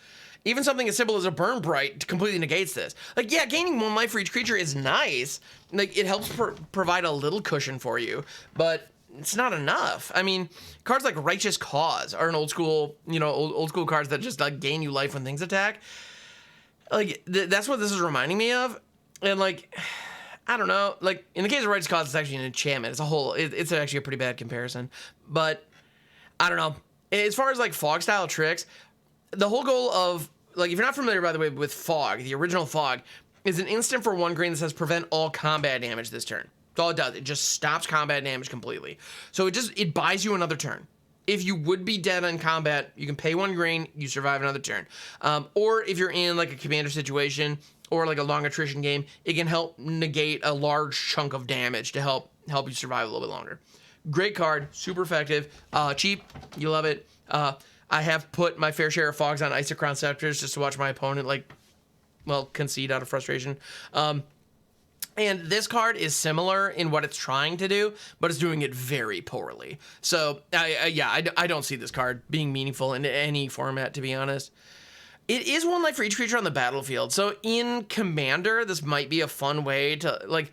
Even something as simple as a Burn Bright completely negates this. Like, yeah, gaining 1 life for each creature is nice. Like, it helps provide a little cushion for you, but it's not enough. I mean, cards like Righteous Cause are an old school, old school cards that just like gain you life when things attack. Like, that's what this is reminding me of. And like, I don't know. Like, in the case of Righteous Cause, it's actually an enchantment. It's actually a pretty bad comparison. But I don't know. As far as like Fog style tricks, the whole goal of, like, if you're not familiar, by the way, with Fog, the original Fog, is an instant for 1 green that says prevent all combat damage this turn. That's all it does. It just stops combat damage completely. So it buys you another turn. If you would be dead on combat, you can pay 1 green, you survive another turn. Or if you're in like a commander situation or like a long attrition game, it can help negate a large chunk of damage to help you survive a little bit longer. Great card, super effective, cheap, you love it. I have put my fair share of Fogs on Isochron Scepters just to watch my opponent, concede out of frustration. And this card is similar in what it's trying to do, but it's doing it very poorly. So, I don't see this card being meaningful in any format, to be honest. It is 1 life for each creature on the battlefield. So, in Commander, this might be a fun way to, like,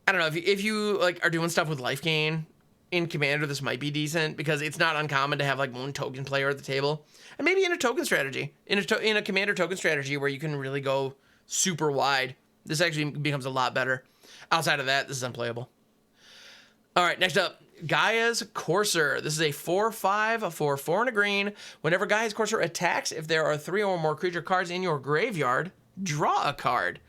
I don't know, if you are doing stuff with life gain, in Commander, this might be decent because it's not uncommon to have like 1 token player at the table, and maybe in a token strategy, in a Commander token strategy where you can really go super wide, this actually becomes a lot better. Outside of that, this is unplayable. All right, next up, Gaia's Courser. This is a 4/5, a 4/4 and a green. Whenever Gaia's Courser attacks, if there are 3 or more creature cards in your graveyard, draw a card.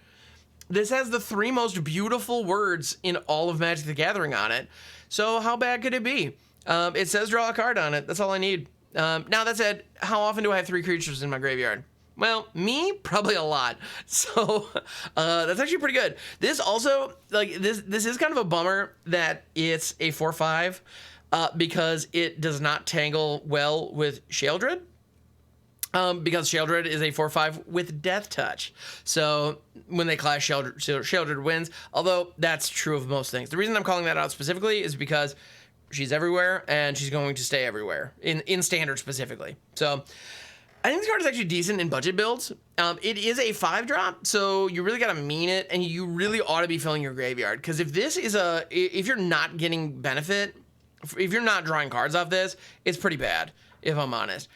This has the 3 most beautiful words in all of Magic the Gathering on it. So how bad could it be? It says draw a card on it. That's all I need. Now that said, how often do I have 3 creatures in my graveyard? Well, me, probably a lot. So that's actually pretty good. This also, like, this is kind of a bummer that it's a 4/5 because it does not tangle well with Sheoldred. Because Sheoldred is a 4/5 with Death Touch. So when they clash, Sheoldred wins. Although that's true of most things. The reason I'm calling that out specifically is because she's everywhere and she's going to stay everywhere in standard specifically. So I think this card is actually decent in budget builds. It is a 5-drop, so you really got to mean it, and you really ought to be filling your graveyard. Because if you're not getting benefit, if you're not drawing cards off this, it's pretty bad, if I'm honest.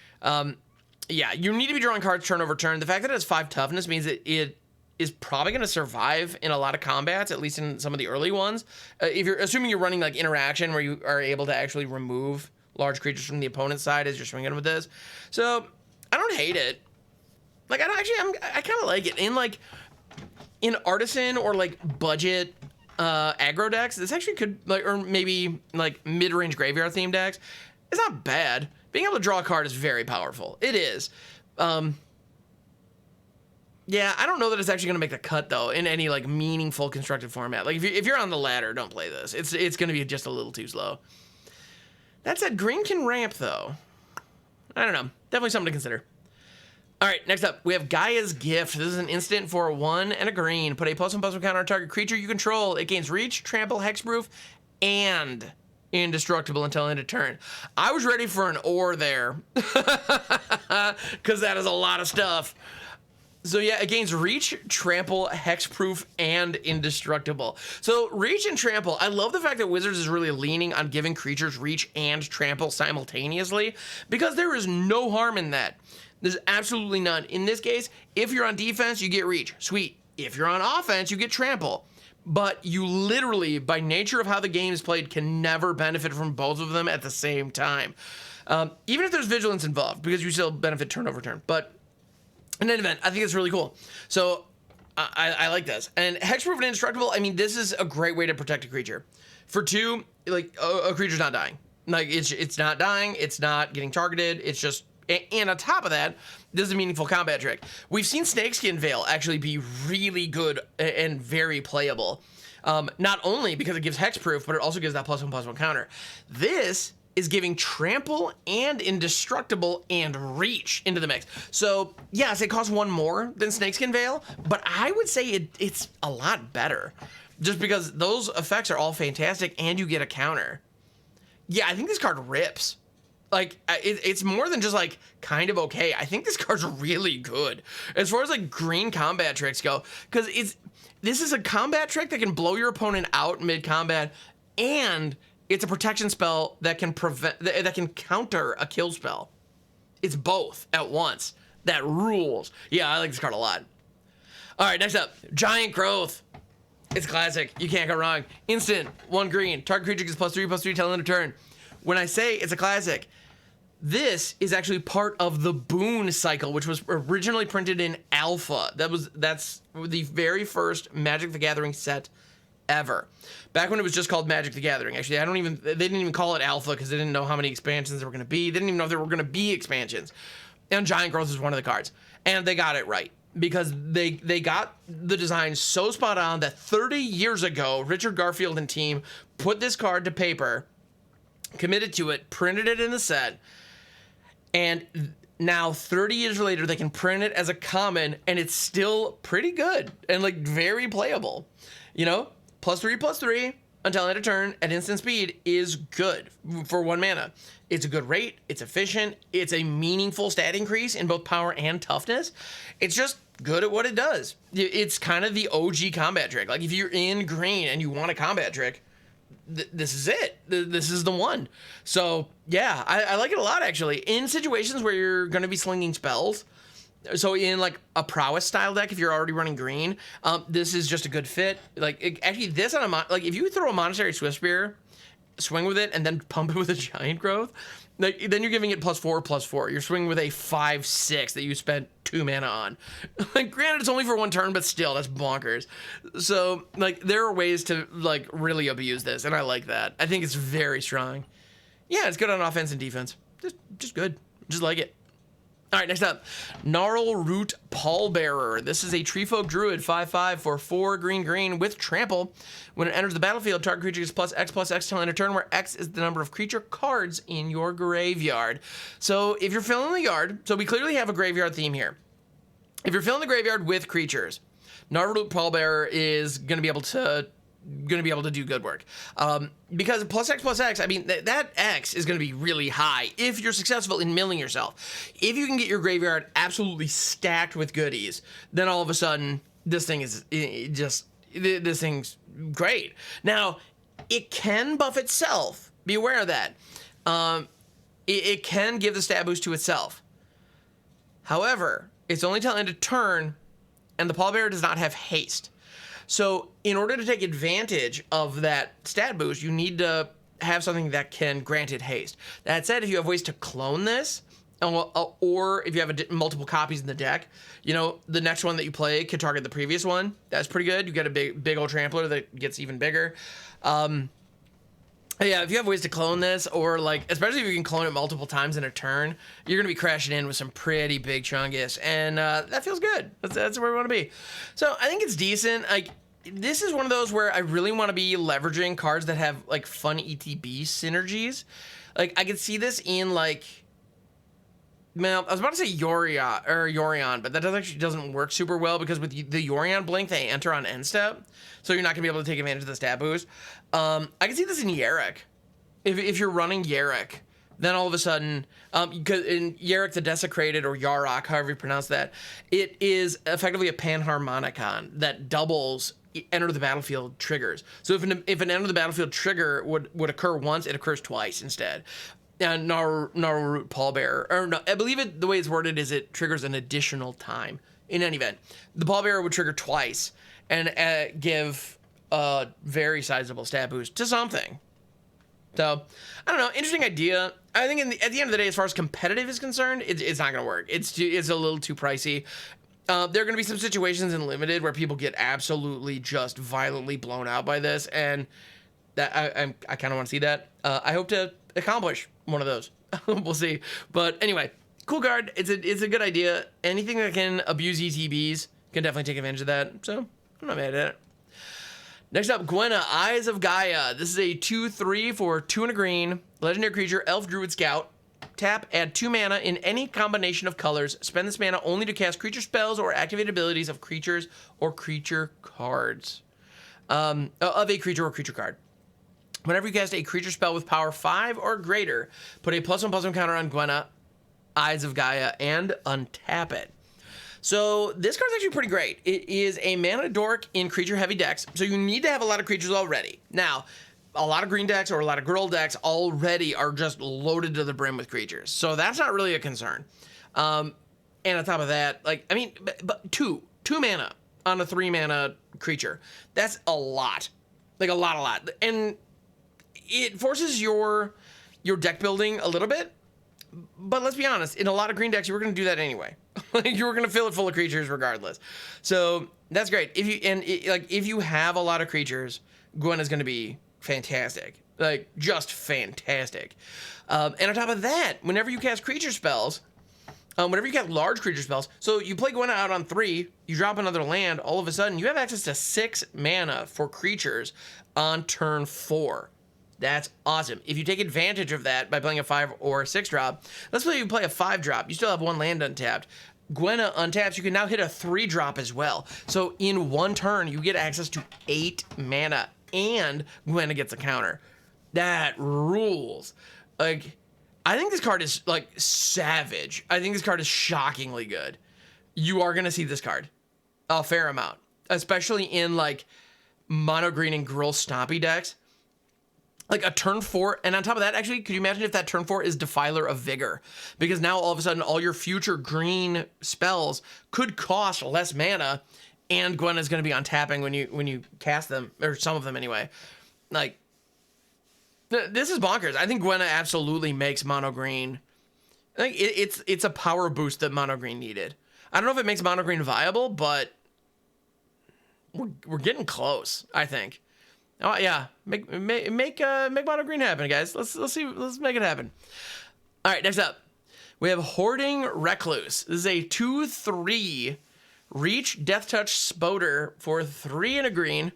Yeah, you need to be drawing cards turn over turn. The fact that it has 5 toughness means that it is probably going to survive in a lot of combats, at least in some of the early ones. If you're assuming you're running like interaction where you are able to actually remove large creatures from the opponent's side as you're swinging with this. So I don't hate it. Like, I kind of like it. In Artisan or like budget aggro decks, this actually could, like, or maybe like mid-range graveyard themed decks, it's not bad. Being able to draw a card is very powerful. It is. Yeah, I don't know that it's actually going to make the cut, though, in any, like, meaningful constructed format. Like, if you're on the ladder, don't play this. It's going to be just a little too slow. That said, green can ramp, though. I don't know. Definitely something to consider. All right, next up, we have Gaia's Gift. This is an instant for 1 and a green. Put a +1/+1 counter on target creature you control. It gains reach, trample, hexproof, and indestructible until end of turn. I was ready for an or there. Because that is a lot of stuff. So yeah, it gains reach, trample, hexproof, and indestructible. So reach and trample, I love the fact that Wizards is really leaning on giving creatures reach and trample simultaneously, because there is no harm in that. There's absolutely none. In this case, if you're on defense, you get reach. Sweet. If you're on offense, you get trample. But you literally, by nature of how the game is played, can never benefit from both of them at the same time. Even if there's vigilance involved, because you still benefit turn over turn. But in any event, I think it's really cool. So I like this. And hexproof and indestructible, I mean, this is a great way to protect a creature. For 2, like, a creature's not dying. Like, it's not dying, it's not getting targeted, it's just... And on top of that, this is a meaningful combat trick. We've seen Snakeskin Veil actually be really good and very playable. Not only because it gives hexproof, but it also gives that +1/+1 counter. This is giving trample and indestructible and reach into the mix. So yes, it costs 1 more than Snakeskin Veil, but I would say it's a lot better. Just because those effects are all fantastic and you get a counter. Yeah, I think this card rips. Like, it's more than just, like, kind of okay. I think this card's really good as far as, like, green combat tricks go. Because this is a combat trick that can blow your opponent out mid-combat, and it's a protection spell that can counter a kill spell. It's both at once. That rules. Yeah, I like this card a lot. All right, next up, Giant Growth. It's classic. You can't go wrong. Instant, 1 green. Target creature gets +3/+3 till end of turn. When I say it's a classic, this is actually part of the Boon cycle, which was originally printed in Alpha. That's the very first Magic the Gathering set ever. Back when it was just called Magic the Gathering. Actually, they didn't even call it Alpha because they didn't know how many expansions there were going to be. They didn't even know if there were going to be expansions. And Giant Growth is one of the cards. And they got it right, because they got the design so spot on that 30 years ago, Richard Garfield and team put this card to paper, committed to it, printed it in the set, and now 30 years later they can print it as a common, and it's still pretty good and, like, very playable. You know, +3/+3 until end of turn at instant speed is good for 1 mana. It's a good rate, it's efficient, it's a meaningful stat increase in both power and toughness. It's just good at what it does. It's kind of the OG combat trick. Like, if you're in green and you want a combat trick, this is it. This is the one. So yeah, I like it a lot, actually, in situations where you're going to be slinging spells. So in, like, a prowess style deck, if you're already running green, this is just a good fit. Like, actually, this on like, if you throw a Monastery Swiftspear swing with it and then pump it with a giant growth, like then you're giving it +4/+4. You're swinging with a 5/6 that you spent 2 mana on. Like, granted, it's only for 1 turn, but still, that's bonkers. So, like, there are ways to, like, really abuse this, and I like that. I think it's very strong. Yeah, it's good on offense and defense. Just good. Just like it. All right, next up, Gnarl Root Pallbearer. This is a Treefolk Druid, 5/5 for 4 green with trample. When it enters the battlefield, target creature gets +X/+X till end of turn, where X is the number of creature cards in your graveyard. So if you're filling the yard, so we clearly have a graveyard theme here. If you're filling the graveyard with creatures, Gnarl Root Pallbearer is going to be able to do good work. Because +X/+X, I mean, that X is going to be really high if you're successful in milling yourself. If you can get your graveyard absolutely stacked with goodies, then all of a sudden, this thing's great. Now, it can buff itself. Be aware of that. It can give the stat boost to itself. However, it's only till end of turn, and the Pallbearer does not have haste. So in order to take advantage of that stat boost, you need to have something that can grant it haste. That said, if you have ways to clone this, or if you have multiple copies in the deck, you know, the next one that you play can target the previous one. That's pretty good. You get a big old trampler that gets even bigger. Yeah, if you have ways to clone this, or like, especially if you can clone it multiple times in a turn, you're going to be crashing in with some pretty big chungus, and that feels good. That's where we want to be. So I think it's decent. Like, this is one of those where I really want to be leveraging cards that have, like, fun ETB synergies. Like, I could see this in, like, man, I was about to say Yorion, but that actually doesn't work super well, because with the Yorion blink, they enter on end step, so you're not going to be able to take advantage of the stat boost. I can see this in Yarok. If you're running Yarok, then all of a sudden, because in Yarok the Desecrated, or Yarok, however you pronounce that, it is effectively a Panharmonicon that doubles enter the battlefield triggers. So if an enter the battlefield trigger would occur once, it occurs twice instead. And Gnarl Root Pallbearer, or no, I believe the way it's worded is it triggers an additional time. In any event, the Pallbearer would trigger twice and give a very sizable stat boost to something. So, I don't know, interesting idea. I think at the end of the day, as far as competitive is concerned, it's not going to work. It's a little too pricey. There are going to be some situations in Limited where people get absolutely just violently blown out by this, and that I kind of want to see that. I hope to accomplish one of those. We'll see. But anyway, cool card. It's a good idea. Anything that can abuse ETBs can definitely take advantage of that. So I'm not mad at it. Next up, Gwenna, Eyes of Gaea. This is a 2/3 for 2 and a green. Legendary creature, Elf Druid Scout. Tap, add 2 mana in any combination of colors. Spend this mana only to cast creature spells or activate abilities of creatures or creature cards. Of a creature or creature card. Whenever you cast a creature spell with power 5 or greater, put a +1/+1 counter on Gwenna, Eyes of Gaea, and untap it. So this card's actually pretty great. It is a mana dork in creature-heavy decks, so you need to have a lot of creatures already. Now, a lot of green decks or a lot of girl decks already are just loaded to the brim with creatures, so that's not really a concern. And on top of that, like, I mean, but two mana on a 3 mana creature, that's a lot. Like, a lot. And it forces your deck building a little bit, but let's be honest, in a lot of green decks, you were going to do that anyway. You were going to fill it full of creatures regardless. So that's great. If you have a lot of creatures, Gwenna's going to be fantastic. Like, just fantastic. And on top of that, whenever you cast creature spells, whenever you cast large creature spells, so you play Gwenna out on 3, you drop another land, all of a sudden you have access to 6 mana for creatures on turn 4. That's awesome. If you take advantage of that by playing a 5 or 6 drop, let's say you play a 5 drop, you still have 1 land untapped. Gwenna untaps, you can now hit a 3 drop as well. So in 1 turn, you get access to 8 mana, and Gwenna gets a counter. That rules. Like, I think this card is, like, savage. I think this card is shockingly good. You are going to see this card a fair amount, especially in, like, mono green and Gruul Stompy decks. Like a turn 4, and on top of that, actually, could you imagine if that turn 4 is Defiler of Vigor? Because now all of a sudden, all your future green spells could cost less mana, and Gwenna's going to be on tapping when you cast them, or some of them anyway. Like, This is bonkers. I think Gwenna absolutely makes mono green. I think it's a power boost that mono green needed. I don't know if it makes mono green viable, but we're getting close, I think. Oh yeah, make mono green happen, guys. Let's make it happen. All right, next up, we have Hoarding Recluse. This is a 2/3 reach death touch spoder for 3 and a green.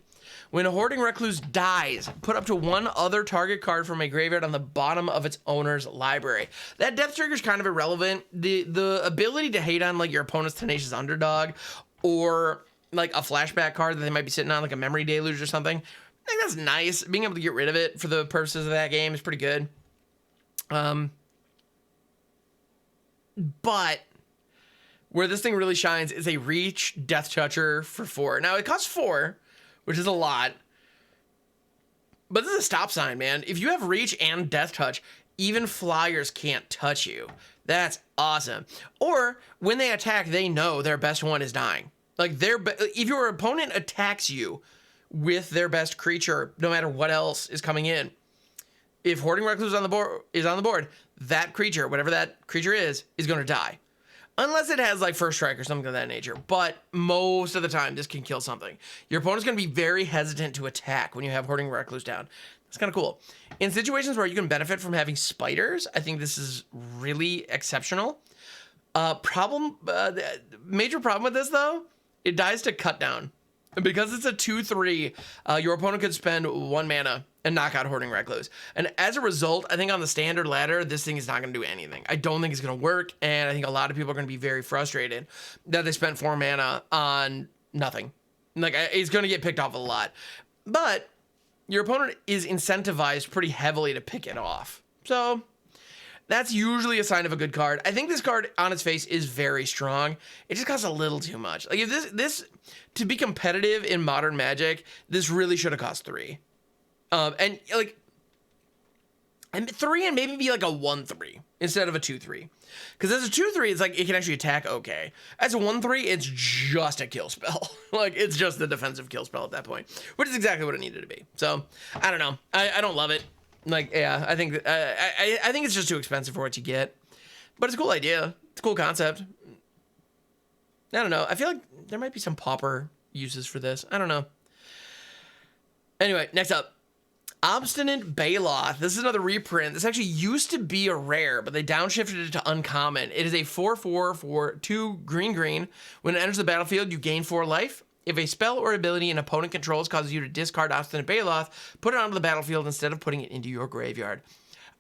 When a Hoarding Recluse dies, put up to 1 other target card from a graveyard on the bottom of its owner's library. That death trigger is kind of irrelevant. The ability to hate on like your opponent's tenacious underdog, or like a flashback card that they might be sitting on, like a memory deluge or something, I think that's nice. Being able to get rid of it for the purposes of that game is pretty good. But where this thing really shines is a reach death toucher for 4. Now it costs 4, which is a lot, but this is a stop sign, man. If you have reach and death touch, even flyers can't touch you. That's awesome. Or when they attack, they know their best one is dying. Like if your opponent attacks you with their best creature, no matter what else is coming in, if Hoarding Recluse on the board, that creature, whatever that creature is going to die. Unless it has like first strike or something of that nature. But most of the time, this can kill something. Your opponent's going to be very hesitant to attack when you have Hoarding Recluse down. That's kind of cool. In situations where you can benefit from having spiders, I think this is really exceptional. Major problem with this, though, it dies to cut down. And because it's a 2/3, your opponent could spend 1 mana and knock out Hoarding Recluse. And as a result, I think on the standard ladder, this thing is not going to do anything. I don't think it's going to work, and I think a lot of people are going to be very frustrated that they spent 4 mana on nothing. Like, it's going to get picked off a lot. But your opponent is incentivized pretty heavily to pick it off. So that's usually a sign of a good card. I think this card on its face is very strong. It just costs a little too much. Like, if this to be competitive in Modern Magic, this really should have cost 3. And 3 and maybe be like a 1/3 instead of a 2/3. Because as a 2/3, it's like it can actually attack okay. As a 1/3, it's just a kill spell. Like, it's just the defensive kill spell at that point, which is exactly what it needed to be. So I don't know. I don't love it. Like, yeah, I think it's just too expensive for what you get. But it's a cool idea. It's a cool concept. I don't know. I feel like there might be some Pauper uses for this. I don't know. Anyway, next up. Obstinate Baloth. This is another reprint. This actually used to be a rare, but they downshifted it to uncommon. It is a 4/4 for 2 green. When it enters the battlefield, you gain 4 life. If a spell or ability an opponent controls causes you to discard Obstinate Baloth, put it onto the battlefield instead of putting it into your graveyard.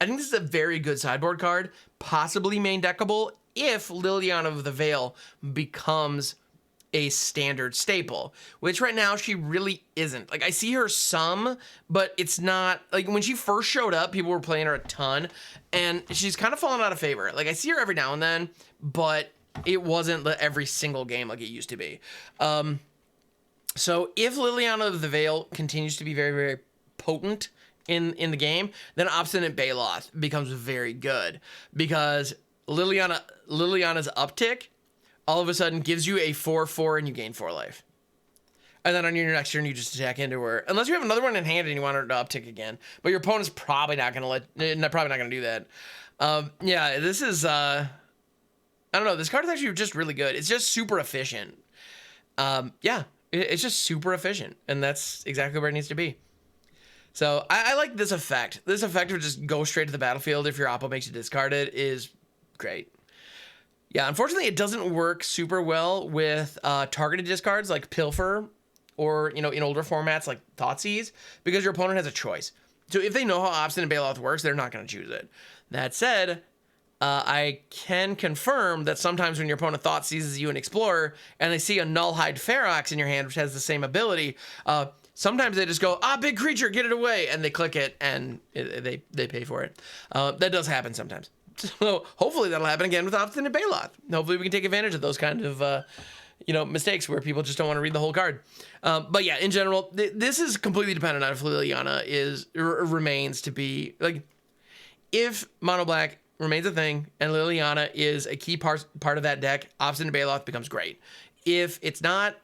I think this is a very good sideboard card, possibly main deckable if Liliana of the Veil becomes a standard staple, which right now she really isn't. Like, I see her some, but it's not like when she first showed up, people were playing her a ton, and she's kind of fallen out of favor. Like, I see her every now and then, but it wasn't every single game like it used to be. So if Liliana of the Veil continues to be very, very potent in the game, then Obstinate Baloth becomes very good, because Liliana's uptick all of a sudden gives you a 4/4 and you gain 4 life. And then on your next turn, you just attack into her. Unless you have another one in hand and you want her to uptick again. But your opponent's probably not going to do that. Yeah, this is, I don't know. This card is actually just really good. It's just super efficient. Yeah, it's just super efficient. And that's exactly where it needs to be. So I like this effect. This effect of just go straight to the battlefield if your oppo makes you discard it is great. Yeah, unfortunately, it doesn't work super well with targeted discards like Pilfer, or, in older formats like Thoughtseize, because your opponent has a choice. So if they know how Obstinate Baloth works, they're not going to choose it. That said, I can confirm that sometimes when your opponent Thoughtseizes you an Explorer, and they see a Nullhide Ferox in your hand, which has the same ability, sometimes they just go, big creature, get it away, and they click it, and they pay for it. That does happen sometimes. So hopefully that'll happen again with Obstinate Baloth. Hopefully we can take advantage of those kind of, mistakes where people just don't want to read the whole card. But yeah, in general, this is completely dependent on if Liliana remains to be, like, if Mono Black remains a thing and Liliana is a key part of that deck, Obstinate Baloth becomes great. If it's not,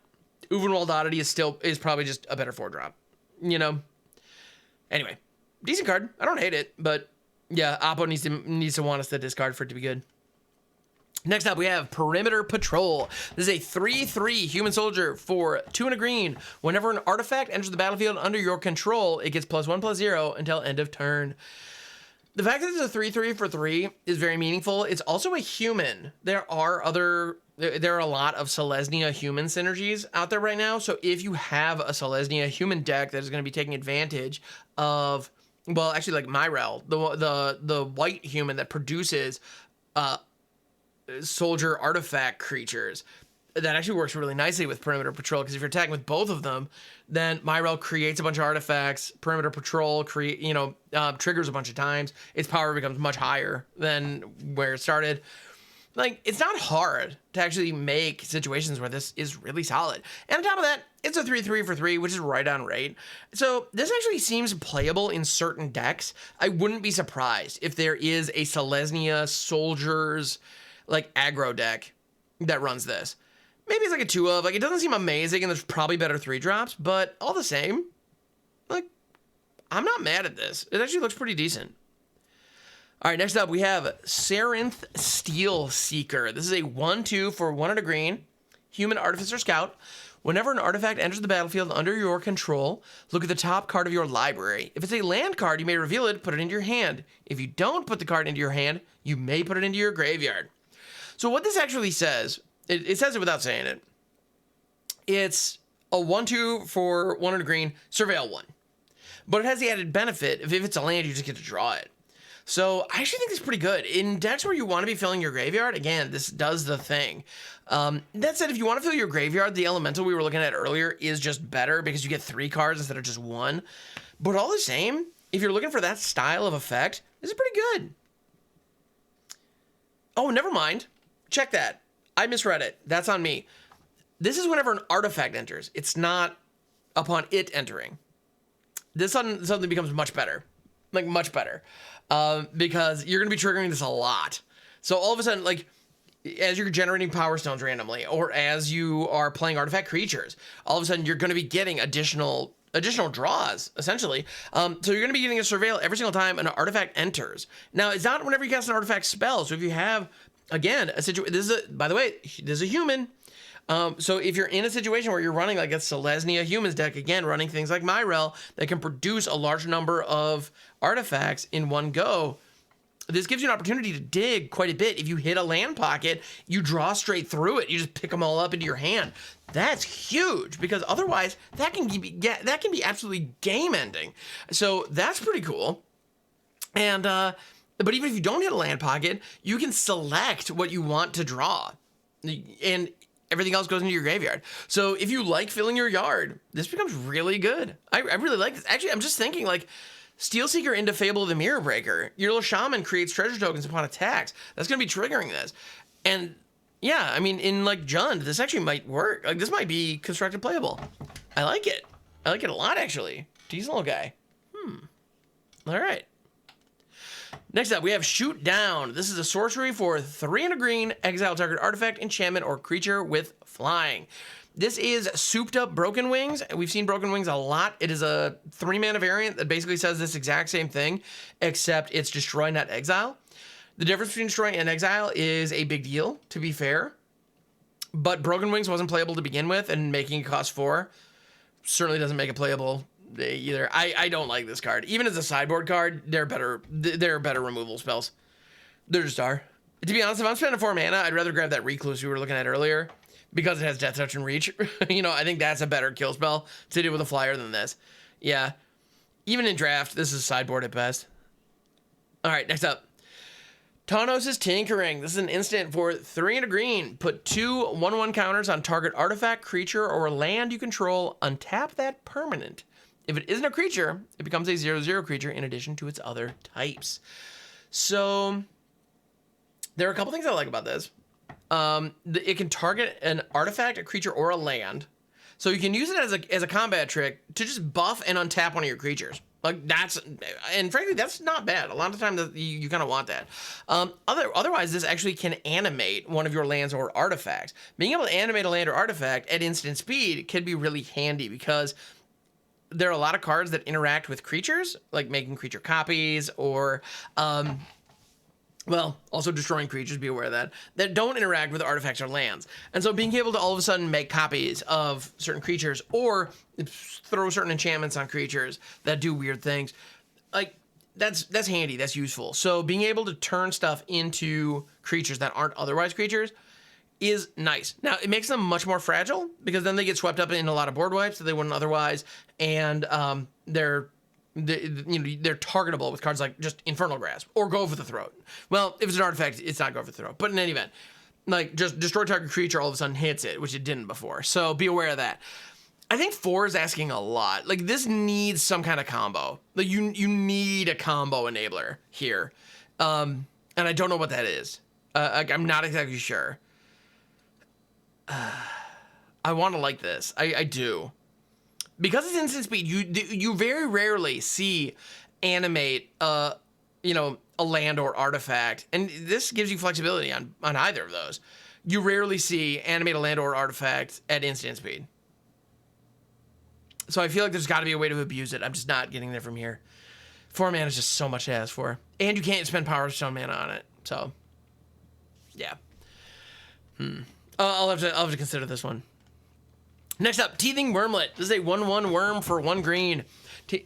Uvenwald Oddity is probably just a better 4-drop, Anyway. decent card. I don't hate it, but yeah, Oppo needs to want us to discard for it to be good. Next up, we have Perimeter Patrol. This is a 3/3 human soldier for 2 and a green. Whenever an artifact enters the battlefield under your control, it gets +1/+0 until end of turn. The fact that it's a 3/3 for 3 is very meaningful. It's also a human. There are a lot of Selesnya human synergies out there right now. So if you have a Selesnya human deck that is going to be taking advantage of, well, actually like Myrel, the white human that produces soldier artifact creatures, that actually works really nicely with Perimeter Patrol, because if you're attacking with both of them, then Myrel creates a bunch of artifacts, Perimeter Patrol triggers a bunch of times, its power becomes much higher than where it started. Like, it's not hard to actually make situations where this is really solid. And on top of that, it's a 3/3 for 3, which is right on rate. So this actually seems playable in certain decks. I wouldn't be surprised if there is a Selesnya soldiers like aggro deck that runs this. Maybe it's like a 2 of, like, it doesn't seem amazing and there's probably better 3-drops, but all the same, like, I'm not mad at this. It actually looks pretty decent. All right, next up we have Serenth Steel Seeker. This is a 1/2 for 1 and a green, human artificer scout. Whenever an artifact enters the battlefield under your control, look at the top card of your library. If it's a land card, you may reveal it, put it into your hand. If you don't put the card into your hand, you may put it into your graveyard. So what this actually says, it says it without saying it. It's a 1/2 for 1 and a green, surveil 1. But it has the added benefit, if it's a land, you just get to draw it. So I actually think this is pretty good. In decks where you want to be filling your graveyard, again, this does the thing. That said, if you want to fill your graveyard, the elemental we were looking at earlier is just better because you get 3 cards instead of just 1. But all the same, if you're looking for that style of effect, this is pretty good. Oh, never mind. Check that. I misread it. That's on me. This is whenever an artifact enters. It's not upon it entering. This suddenly becomes much better. Like, much better. Because you're going to be triggering this a lot. So all of a sudden, like, as you're generating power stones randomly, or as you are playing artifact creatures, all of a sudden you're going to be getting additional draws, essentially. So you're going to be getting a surveil every single time an artifact enters. Now, it's not whenever you cast an artifact spell. So if you have, again, by the way, this is a human. So if you're in a situation where you're running like a Selesnya humans deck, again, running things like Myrel that can produce a large number of artifacts in one go, this gives you an opportunity to dig quite a bit. If you hit a land pocket, you draw straight through it. You just pick them all up into your hand. That's huge, because otherwise that can be absolutely game ending. So that's pretty cool. And but even if you don't hit a land pocket, you can select what you want to draw, and everything else goes into your graveyard. So if you like filling your yard, this becomes really good. I really like this. Actually, I'm just thinking, like, Steelseeker into Fable of the Mirror Breaker. Your little shaman creates treasure tokens upon attacks. That's going to be triggering this. And yeah, I mean, in like Jund, this actually might work. Like, this might be constructed playable. I like it. I like it a lot, actually. Decent little guy. All right. Next up, we have Shoot Down. This is a sorcery for 3 and a green, exile target artifact, enchantment, or creature with flying. This is souped up Broken Wings. We've seen Broken Wings a lot. It is a 3-mana variant that basically says this exact same thing, except it's destroy, not exile. The difference between destroy and exile is a big deal, to be fair. But Broken Wings wasn't playable to begin with, and making it cost 4 certainly doesn't make it playable either. I don't like this card. Even as a sideboard card, they're better removal spells. There just are. To be honest, if I'm spending 4 mana, I'd rather grab that Recluse we were looking at earlier, because it has Death Touch and Reach. I think that's a better kill spell to do with a flyer than this. Yeah. Even in draft, this is sideboard at best. All right, next up. Tawnos' Tinkering. This is an instant for 3 and a green. Put 2 1/1 counters on target artifact, creature, or land you control. Untap that permanent. If it isn't a creature, it becomes a 0/0 creature in addition to its other types. So there are a couple things I like about this. It can target an artifact, a creature, or a land. So you can use it as a combat trick to just buff and untap one of your creatures. Like, and frankly, that's not bad. A lot of times you kind of want that. Otherwise, this actually can animate one of your lands or artifacts. Being able to animate a land or artifact at instant speed can be really handy, because there are a lot of cards that interact with creatures, like making creature copies or, well, also destroying creatures, be aware of that don't interact with artifacts or lands. And so being able to all of a sudden make copies of certain creatures or throw certain enchantments on creatures that do weird things, like, that's handy, that's useful. So being able to turn stuff into creatures that aren't otherwise creatures is nice. Now, it makes them much more fragile because then they get swept up in a lot of board wipes that they wouldn't otherwise, and they're targetable with cards like just Infernal Grasp or Go for the Throat. Well, if it's an artifact, it's not Go for the Throat, but in any event, like, just destroy target creature all of a sudden hits it, which it didn't before. So be aware of that. I think 4 is asking a lot. Like, this needs some kind of combo. Like, you need a combo enabler here, and I don't know what that is. I'm not exactly sure. I want to like this. I do. Because it's instant speed, you very rarely see animate, a land or artifact. And this gives you flexibility on either of those. You rarely see animate a land or artifact at instant speed. So I feel like there's got to be a way to abuse it. I'm just not getting there from here. 4 mana is just so much to ask for. And you can't spend Power Stone mana on it. So, yeah. I'll have to consider this one. Next up, Teething Wurmlet. This is a 1/1 worm for 1 green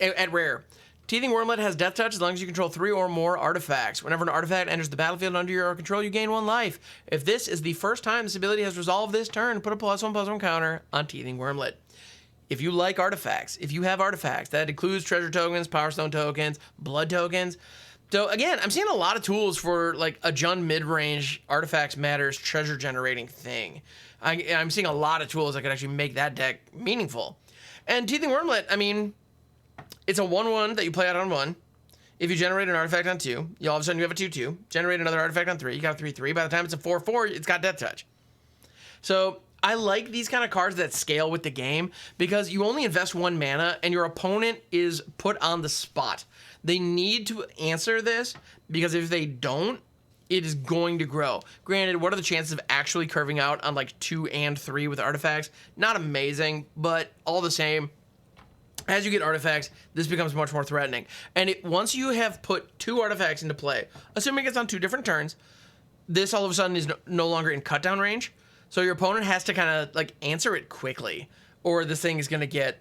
at rare. Teething Wurmlet has Death Touch as long as you control 3 or more artifacts. Whenever an artifact enters the battlefield under your control, you gain 1 life. If this is the first time this ability has resolved this turn, put a +1/+1 counter on Teething Wurmlet. If you like artifacts, if you have artifacts, that includes treasure tokens, Power Stone tokens, blood tokens. So again, I'm seeing a lot of tools for like a Jund mid-range artifacts matters treasure generating thing. I'm seeing a lot of tools that could actually make that deck meaningful. And Teething Wurmlet, I mean, it's a 1/1 that you play out on 1. If you generate an artifact on 2, all of a sudden you have a 2/2. Generate another artifact on 3, you got a 3/3. By the time it's a 4/4, it's got Death Touch. So I like these kind of cards that scale with the game because you only invest 1 mana and your opponent is put on the spot. They need to answer this because if they don't, it is going to grow. Granted, what are the chances of actually curving out on like 2 and 3 with artifacts? Not amazing, but all the same, as you get artifacts, this becomes much more threatening. And once you have put 2 artifacts into play, assuming it's on 2 different turns, this all of a sudden is no longer in cut down range. So your opponent has to kind of like answer it quickly, or this thing is gonna get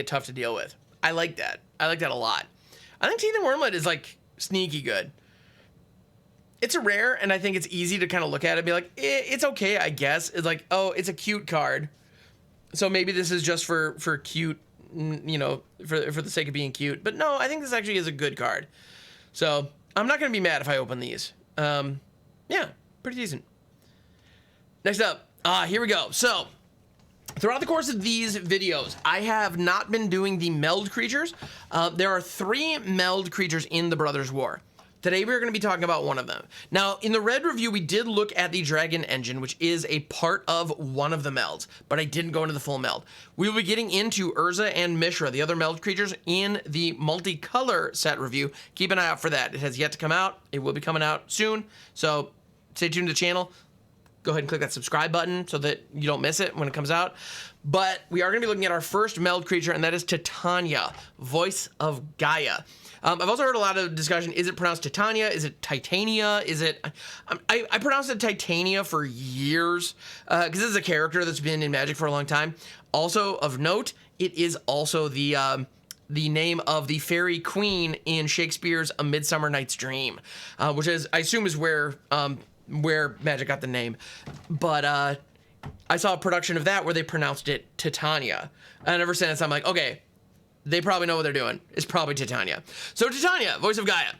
tough to deal with. I like that. I like that a lot. I think Teething Wurmlet is like sneaky good. It's a rare, and I think it's easy to kind of look at it and be like, it's okay, I guess. It's like, oh, it's a cute card, so maybe this is just for cute, for the sake of being cute. But no, I think this actually is a good card. So I'm not gonna be mad if I open these. Yeah, pretty decent. Next up, here we go. So, throughout the course of these videos, I have not been doing the meld creatures. There are 3 meld creatures in the Brothers' War. Today we're going to be talking about one of them. Now, in the red review, we did look at the Dragon Engine, which is a part of one of the melds, but I didn't go into the full meld. We will be getting into Urza and Mishra, the other meld creatures, in the multicolor set review. Keep an eye out for that. It has yet to come out. It will be coming out soon, so stay tuned to the channel. Go ahead and click that subscribe button so that you don't miss it when it comes out. But we are going to be looking at our first meld creature, and that is Titania, Voice of Gaea. I've also heard a lot of discussion. Is it pronounced Titania? Is it Titania? Is it... I pronounced it Titania for years because this is a character that's been in Magic for a long time. Also, of note, it is also the name of the fairy queen in Shakespeare's A Midsummer Night's Dream, which is, I assume, is where Magic got the name. But I saw a production of that where they pronounced it Titania. And ever since, I'm like, okay, they probably know what they're doing. It's probably Titania. So Titania, Voice of Gaea.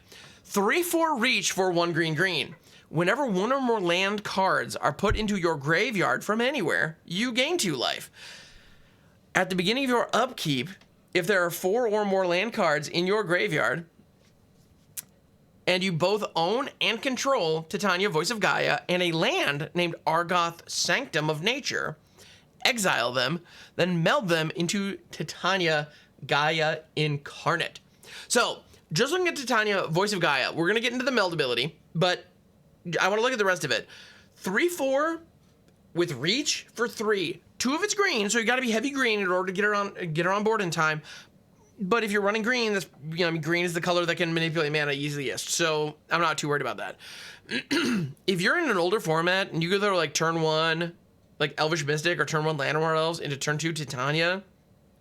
3/4 reach for 1 green. Whenever 1 or more land cards are put into your graveyard from anywhere, you gain 2 life. At the beginning of your upkeep, if there are 4 or more land cards in your graveyard, and you both own and control Titania, Voice of Gaea, and a land named Argoth, Sanctum of Nature, exile them, then meld them into Titania, Gaea Incarnate. So, just looking at Titania, Voice of Gaea, we're going to get into the meld ability, but I want to look at the rest of it. 3/4 with reach for 3. 2 of it's green, so you got to be heavy green in order to get her on board in time. But if you're running green, that's, green is the color that can manipulate mana easiest, so I'm not too worried about that. If you're in an older format and you go throw like turn 1, like Elvish Mystic, or turn 1 Llanowar Elves into turn 2 Titania,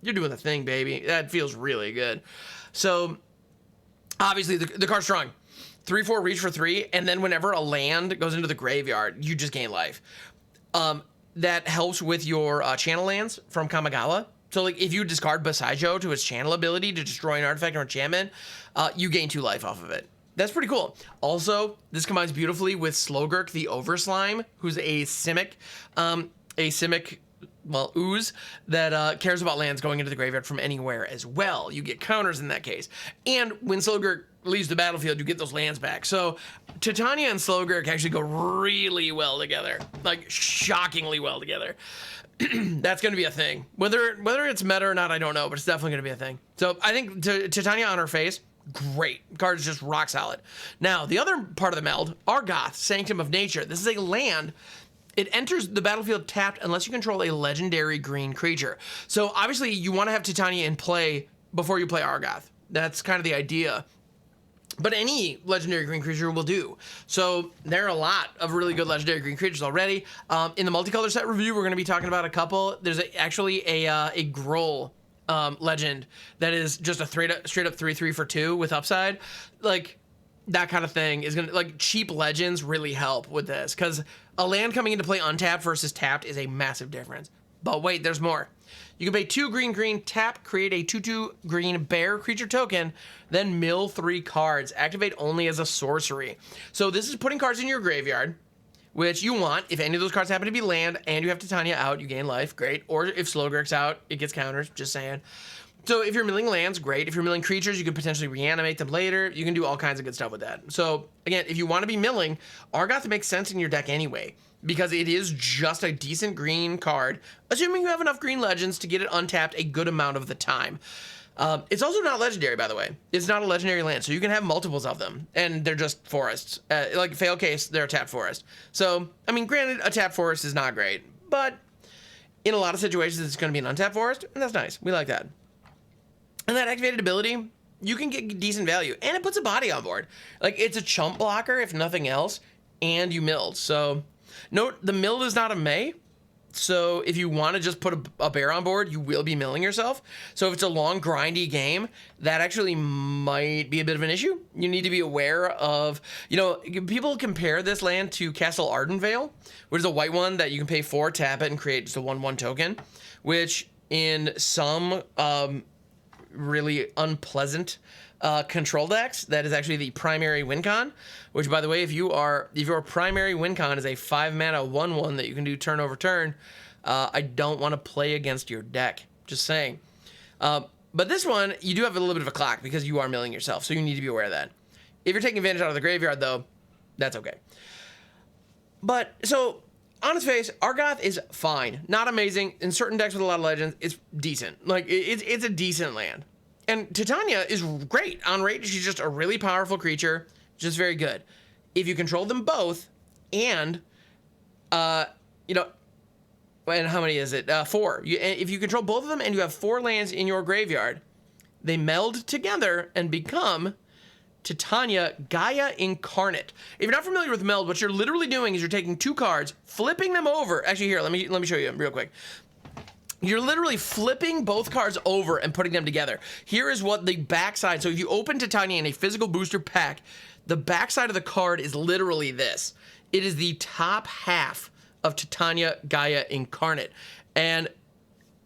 you're doing the thing, baby. That feels really good. So obviously the card's strong. 3/4 reach for 3, and then whenever a land goes into the graveyard, you just gain life. That helps with your channel lands from Kamigawa. So like if you discard Basaijo to its channel ability to destroy an artifact or enchantment, you gain 2 life off of it. That's pretty cool. Also, this combines beautifully with Slogurk the Overslime, who's a Simic, ooze that cares about lands going into the graveyard from anywhere as well. You get counters in that case. And when Slogurk leaves the battlefield, you get those lands back. So Titania and Slogurk actually go really well together, like shockingly well together. That's going to be a thing. Whether it's meta or not, I don't know, but it's definitely going to be a thing. So I think Titania on her face, great. Card's just rock solid. Now, the other part of the meld, Argoth, Sanctum of Nature. This is a land. It enters the battlefield tapped unless you control a legendary green creature. So obviously you want to have Titania in play before you play Argoth. That's kind of the idea. But any legendary green creature will do. So there are a lot of really good legendary green creatures already. In the multicolor set review, we're going to be talking about a couple. There's actually a Groll legend that is just a straight up 3/3 for 2 with upside. Like, that kind of thing is going to, like, cheap legends really help with this, because a land coming into play untapped versus tapped is a massive difference. But wait, there's more. You can pay 2 green, tap, create a 2/2 green bear creature token, then mill 3 cards. Activate only as a sorcery. So this is putting cards in your graveyard, which you want. If any of those cards happen to be land and you have Titania out, you gain life, great. Or if Slogurk's out, it gets counters, just saying. So if you're milling lands, great. If you're milling creatures, you can potentially reanimate them later. You can do all kinds of good stuff with that. So again, if you want to be milling, Argoth makes sense in your deck anyway, because it is just a decent green card, assuming you have enough green legends to get it untapped a good amount of the time. It's also not legendary, by the way. It's not a legendary land, so you can have multiples of them, and they're just forests. Like fail case, they're a tapped forest. So, I mean, granted, a tapped forest is not great, but in a lot of situations, it's going to be an untapped forest, and that's nice. We like that. And that activated ability, you can get decent value, and it puts a body on board. Like, it's a chump blocker, if nothing else, and you milled. So, note, the mill is not a May, so if you want to just put a bear on board, you will be milling yourself. So if it's a long, grindy game, that actually might be a bit of an issue. You need to be aware of, people compare this land to Castle Ardenvale, which is a white one that you can pay 4, tap it, and create just a 1/1 token, which in some really unpleasant control decks, that is actually the primary win con, which, by the way, if your primary win con is a 5-mana 1/1 that you can do turn over turn, I don't want to play against your deck, just saying. But this one, you do have a little bit of a clock because you are milling yourself, so you need to be aware of that. If you're taking advantage out of the graveyard, though, that's okay. But so on its face, Argoth is fine. Not amazing. In certain decks with a lot of legends, it's decent. Like, it's a decent land. And Titania is great. On rate, she's just a really powerful creature. Just very good. If you control them both, and, and how many is it? 4. If you control both of them and you have 4 lands in your graveyard, they meld together and become Titania Gaea Incarnate. If you're not familiar with meld, what you're literally doing is you're taking 2 cards, flipping them over. Actually, here, let me show you real quick. You're literally flipping both cards over and putting them together. Here is what the backside. So if you open Titania in a physical booster pack, the backside of the card is literally this. It is the top half of Titania Gaea Incarnate, and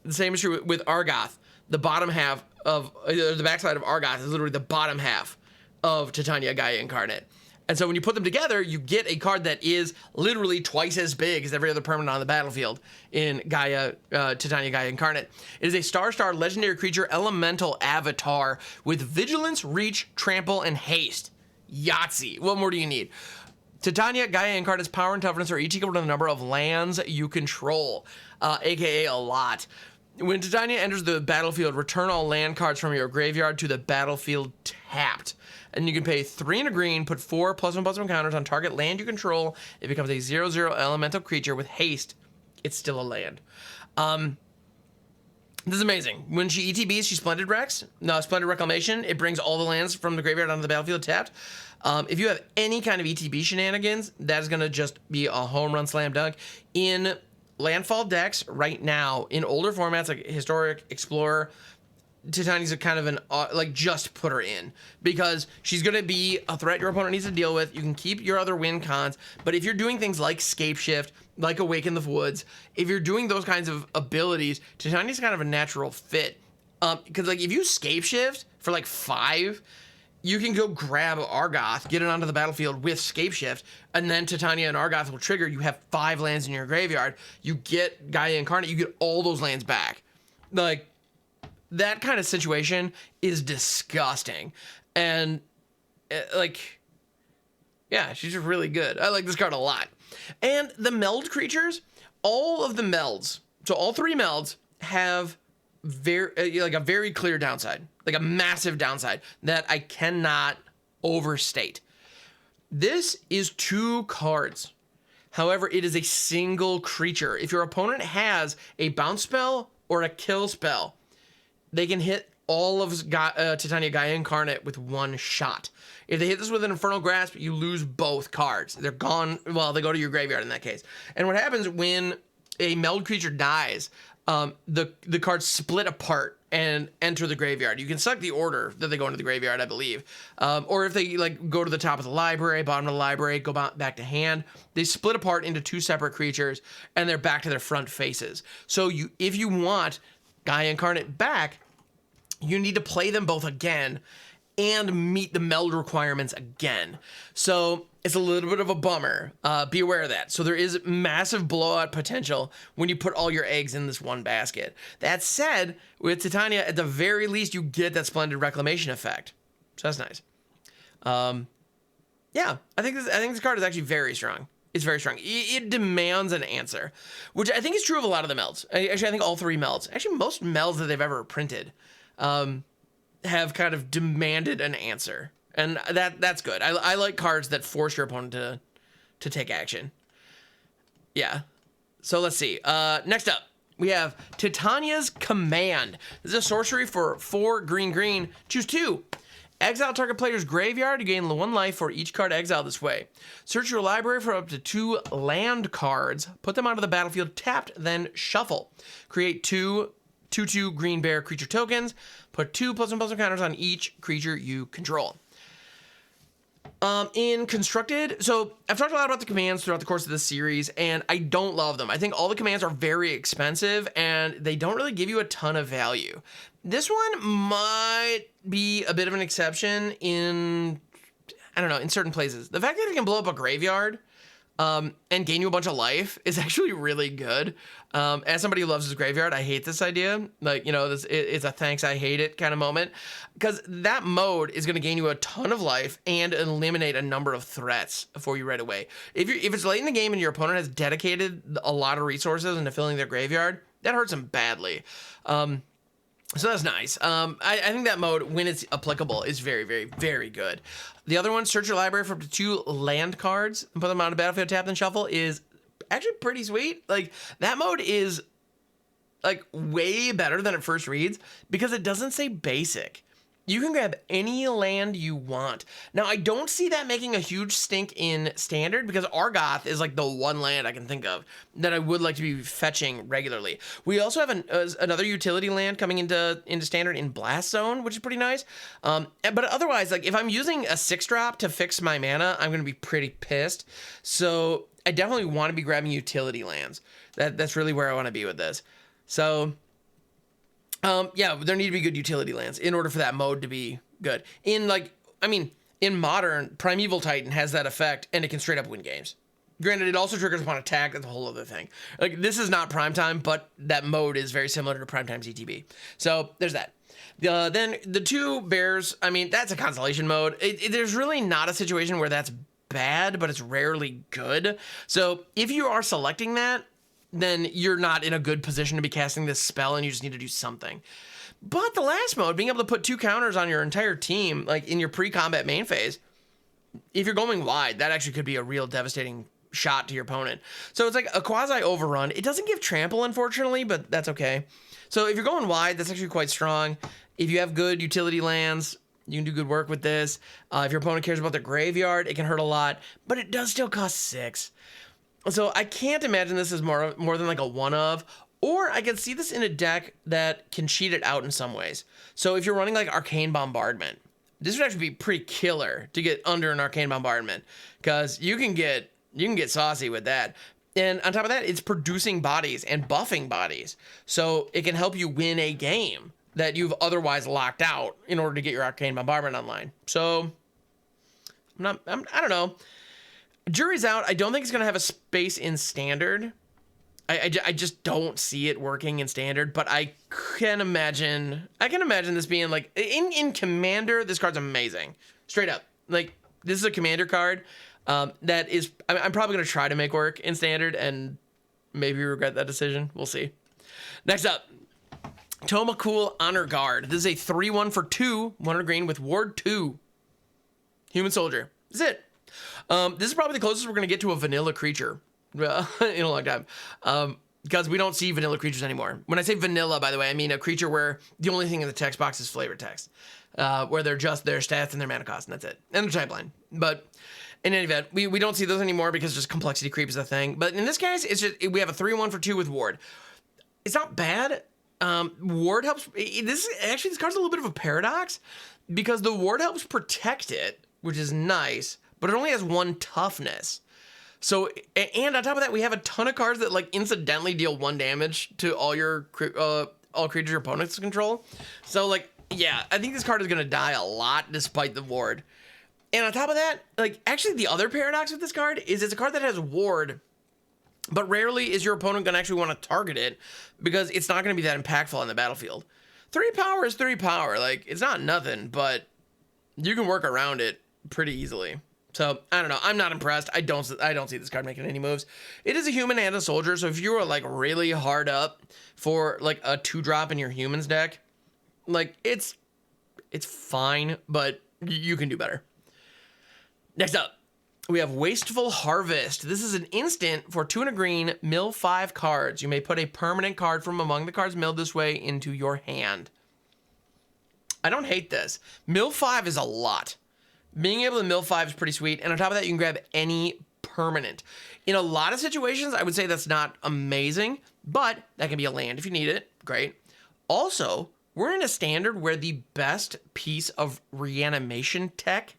the same is true with Argoth. The bottom half of the backside of Argoth is literally the bottom half of Titania Gaea Incarnate. And so when you put them together, you get a card that is literally twice as big as every other permanent on the battlefield in Titania Gaea Incarnate. It is a star legendary creature elemental avatar with vigilance, reach, trample, and haste. Yahtzee. What more do you need? Titania Gaea Incarnate's power and toughness are each equal to the number of lands you control, aka a lot. When Titania enters the battlefield, return all land cards from your graveyard to the battlefield tapped. And you can pay 3 and a green, put 4 +1/+1 counters on target land you control. It becomes a 0/0 elemental creature with haste it's still a land. This is amazing. When she ETBs, she Splendid Reclamation. It brings all the lands from the graveyard onto the battlefield tapped. If you have any kind of ETB shenanigans, that is going to just be a home run slam dunk. In landfall decks right now, in older formats like Historic, Explorer, Titania's a kind of an, just put her in. Because she's going to be a threat your opponent needs to deal with. You can keep your other win cons. But if you're doing things like Scapeshift, like Awaken the Woods, if you're doing those kinds of abilities, Titania's kind of a natural fit. Because, if you Scapeshift for, 5, you can go grab Argoth, get it onto the battlefield with Scapeshift, and then Titania and Argoth will trigger. You have 5 lands in your graveyard. You get Gaea Incarnate, you get all those lands back. That kind of situation is disgusting. And, yeah, she's just really good. I like this card a lot. And the meld creatures, all of the melds, so all 3 melds have a very clear downside, a massive downside that I cannot overstate. This is 2 cards. However, it is a single creature. If your opponent has a bounce spell or a kill spell, they can hit all of Titania Gaea Incarnate with 1 shot. If they hit this with an Infernal Grasp, you lose both cards. They're gone. Well, they go to your graveyard in that case. And what happens when a meld creature dies, the cards split apart and enter the graveyard. You can select the order that they go into the graveyard, I believe. Or if they go to the top of the library, bottom of the library, go back to hand, they split apart into 2 separate creatures and they're back to their front faces. So if you want Gaea Incarnate back, you need to play them both again and meet the meld requirements again. So it's a little bit of a bummer. Be aware of that. So there is massive blowout potential when you put all your eggs in this one basket. That said, with Titania, at the very least, you get that Splendid Reclamation effect. So that's nice. Yeah, I think this card is actually very strong. It's very strong. It demands an answer, which I think is true of a lot of the melds. Actually, I think all 3 melds. Actually, most melds that they've ever printed have kind of demanded an answer. And that's good. I like cards that force your opponent to take action. Yeah. So let's see. Next up, we have Titania's Command. This is a sorcery for 4 green. Choose 2. Exile target player's graveyard. You gain 1 life for each card exiled this way. Search your library for up to 2 land cards. Put them onto the battlefield tapped, then shuffle. Create 2 2/2 green bear creature tokens. Put 2 +1/+1 counters on each creature you control. In Constructed, so I've talked a lot about the commands throughout the course of this series, and I don't love them. I think all the commands are very expensive, and they don't really give you a ton of value. This one might be a bit of an exception in certain places. The fact that it can blow up a graveyard and gain you a bunch of life is actually really good. As somebody who loves his graveyard, I hate this idea. It's a thanks, I hate it kind of moment. Because that mode is going to gain you a ton of life and eliminate a number of threats for you right away. If it's late in the game and your opponent has dedicated a lot of resources into filling their graveyard, that hurts them badly. So that's nice. I think that mode, when it's applicable, is very, very, very good. The other one, search your library for up to 2 land cards and put them on a battlefield tap and shuffle, is actually pretty sweet. That mode is way better than it first reads because it doesn't say basic. You can grab any land you want. Now, I don't see that making a huge stink in Standard because Argoth is the 1 land I can think of that I would like to be fetching regularly. We also have another utility land coming into Standard in Blast Zone, which is pretty nice. But otherwise, if I'm using a 6-drop to fix my mana, I'm going to be pretty pissed. So I definitely want to be grabbing utility lands. That's really where I want to be with this. So yeah, there need to be good utility lands in order for that mode to be good. In Modern, Primeval Titan has that effect, and it can straight up win games. Granted, it also triggers upon attack. That's a whole other thing. This is not Primetime, but that mode is very similar to Primetime's ETB. So there's that. Then the 2 bears, that's a constellation mode. There's really not a situation where that's bad, but it's rarely good. So if you are selecting that, then you're not in a good position to be casting this spell and you just need to do something. But the last mode, being able to put 2 counters on your entire team, in your pre-combat main phase, if you're going wide, that actually could be a real devastating shot to your opponent. So it's like a quasi overrun. It doesn't give trample, unfortunately, but that's okay. So if you're going wide, that's actually quite strong. If you have good utility lands, you can do good work with this. If your opponent cares about their graveyard, it can hurt a lot, but it does still cost 6. So I can't imagine this is more than like a one of, or I can see this in a deck that can cheat it out in some ways. So if you're running like Arcane Bombardment, this would actually be pretty killer to get under an Arcane Bombardment, because you can get saucy with that. And on top of that, it's producing bodies and buffing bodies. So it can help you win a game that you've otherwise locked out in order to get your Arcane Bombardment online. So I don't know. Jury's out. I don't think it's going to have a space in Standard. I just don't see it working in Standard, but I can imagine this being like in Commander. This card's amazing, straight up. Like, this is a Commander card that is, I'm probably going to try to make work in Standard and maybe regret that decision. We'll see. Next up, Tomakul Honor Guard. This is a 3/1 for 2, 1 green with Ward 2. Human Soldier. That's it. This is probably the closest we're going to get to a vanilla creature in a long time, because we don't see vanilla creatures anymore. When I say vanilla, by the way, I mean a creature where the only thing in the text box is flavor text, where they're just their stats and their mana cost, and that's it, and their type line. But in any event, we don't see those anymore because just complexity creep is a thing. But in this case, it's just we have a 3/1 for 2 with Ward. It's not bad. Ward helps. This card's a little bit of a paradox, because the Ward helps protect it, which is nice, but it only has 1 toughness. So, and on top of that, we have a ton of cards that like incidentally deal 1 damage to all creatures your opponents control. So like, yeah, I think this card is gonna die a lot despite the Ward. And on top of that, like, actually the other paradox with this card is it's a card that has Ward, but rarely is your opponent gonna actually want to target it because it's not gonna be that impactful on the battlefield. 3 power is 3 power. Like, it's not nothing, but you can work around it pretty easily. So, I don't know. I'm not impressed. I don't see this card making any moves. It is a human and a soldier, so if you were like really hard up for like a 2-drop in your humans deck, like it's fine, but you can do better. Next up, we have Wasteful Harvest. This is an instant for 2 and a green, mill 5 cards. You may put a permanent card from among the cards milled this way into your hand. I don't hate this. Mill 5 is a lot. Being able to mill 5 is pretty sweet, and on top of that, you can grab any permanent. In a lot of situations, I would say that's not amazing, but that can be a land if you need it. Great. Also, we're in a Standard where the best piece of reanimation tech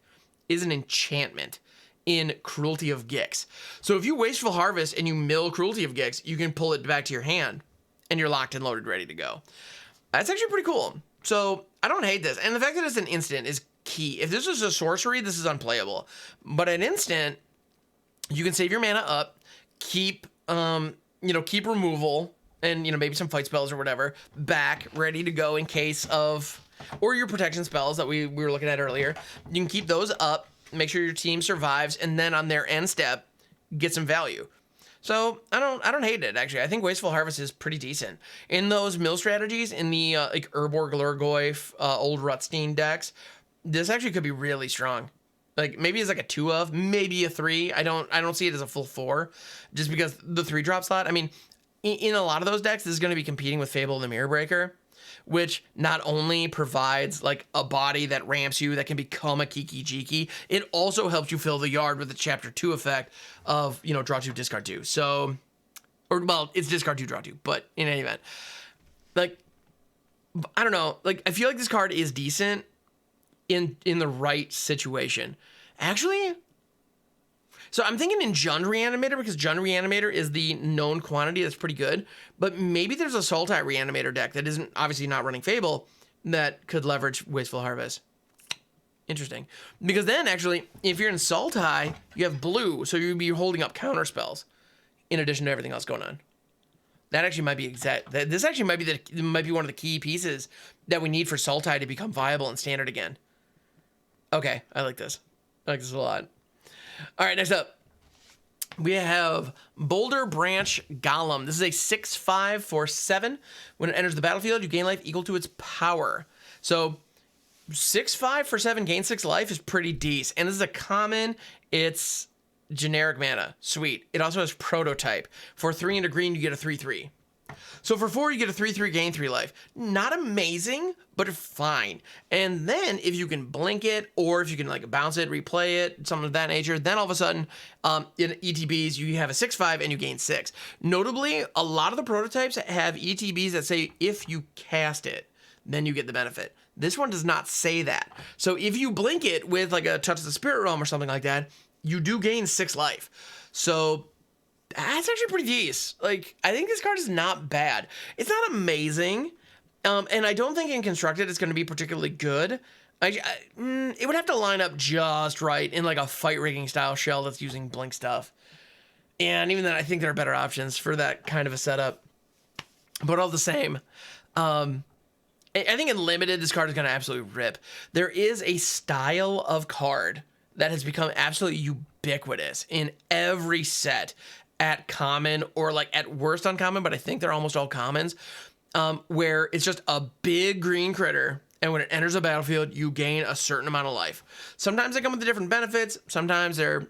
is an enchantment in Cruelty of Gix. So if you Wasteful Harvest and you mill Cruelty of Gix, you can pull it back to your hand, and you're locked and loaded, ready to go. That's actually pretty cool. So I don't hate this, and the fact that it's an instant is key. If this was a sorcery, this is unplayable. But an instant, you can save your mana up, keep removal, and maybe some fight spells or whatever back, ready to go in case of, or your protection spells that we were looking at earlier. You can keep those up, make sure your team survives, and then on their end step, get some value. So I don't hate it, actually. I think Wasteful Harvest is pretty decent. In those mill strategies, in the like Urborg, Lurgoyf, old Rutstein decks, this actually could be really strong. Like, maybe it's like a 2 of, maybe a 3. I don't see it as a full 4, just because the 3-drop slot. I mean, in a lot of those decks, this is going to be competing with Fable the Mirror Breaker, which not only provides like a body that ramps you that can become a Kiki Jiki, it also helps you fill the yard with the Chapter 2 effect of, draw 2, discard 2. So, it's discard 2, draw 2, but in any event, like, I don't know, like, I feel like this card is decent in the right situation. Actually, so I'm thinking in Jund Reanimator, because Jund Reanimator is the known quantity that's pretty good, but maybe there's a Sultai Reanimator deck that isn't obviously not running Fable that could leverage Wasteful Harvest. Interesting. Because then, actually, if you're in Sultai, you have blue, so you'd be holding up counter spells in addition to everything else going on. That actually might be this actually might be one of the key pieces that we need for Sultai to become viable and Standard again. Okay, I like this. I like this a lot. All right, next up, we have Boulder Branch Golem. This is a 6/5 for 7. When it enters the battlefield, you gain life equal to its power. So 6/5 for 7, gain 6 life is pretty decent. And this is a common. It's generic mana. Sweet. It also has Prototype. For 3 and a green, you get a 3/3. So for 4, you get a 3/3, gain 3 life. Not amazing, but fine. And then if you can blink it, or if you can like bounce it, replay it, something of that nature, then all of a sudden, in ETBs, you have a 6/5 and you gain 6. Notably, a lot of the prototypes have ETBs that say if you cast it, then you get the benefit. This one does not say that. So if you blink it with like a Touch of the Spirit Realm or something like that, you do gain 6 life. So that's actually pretty decent. Like, I think this card is not bad. It's not amazing, and I don't think in Constructed it's going to be particularly good. It would have to line up just right in like a fight rigging style shell that's using blink stuff. And even then, I think there are better options for that kind of a setup. But all the same, I think in Limited, this card is going to absolutely rip. There is a style of card that has become absolutely ubiquitous in every set at common or like at worst uncommon, but I think they're almost all commons, where it's just a big green critter, and when it enters a battlefield, you gain a certain amount of life. Sometimes they come with the different benefits. Sometimes they're,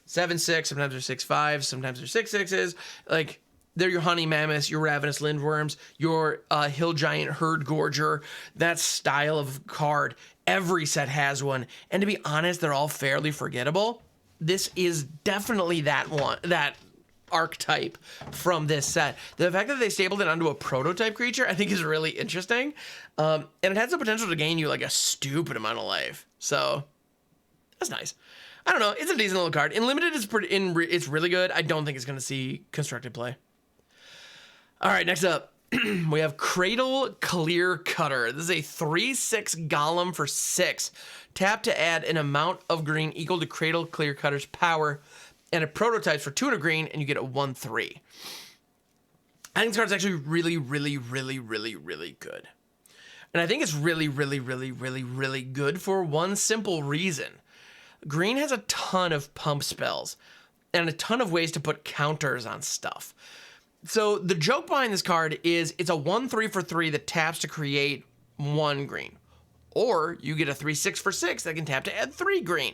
7/6, sometimes they're 6/5, sometimes they're 6/6s. Like, they're your Honey Mammoths, your Ravenous Lindworms, your Hill Giant Herd Gorger. That style of card, every set has one. And to be honest, they're all fairly forgettable. This is definitely that archetype from this set. The fact that they stapled it onto a prototype creature, I think is really interesting. And it has the potential to gain you like a stupid amount of life. So that's nice. I don't know. It's a decent little card. In Limited, it's really good. I don't think it's going to see Constructed play. All right, next up, we have Cradle Clear Cutter. This is a 3/6 Golem for 6. Tap to add an amount of green equal to Cradle Clear Cutter's power, and it prototypes for 2 and a green, and you get a 1/3. I think this card's actually really, really, really, really, really good. And I think it's really, really, really, really, really good for one simple reason. Green has a ton of pump spells and a ton of ways to put counters on stuff. So the joke behind this card is it's a 1/3 for 3 that taps to create 1 green. Or you get a 3/6 for 6 that can tap to add 3 green.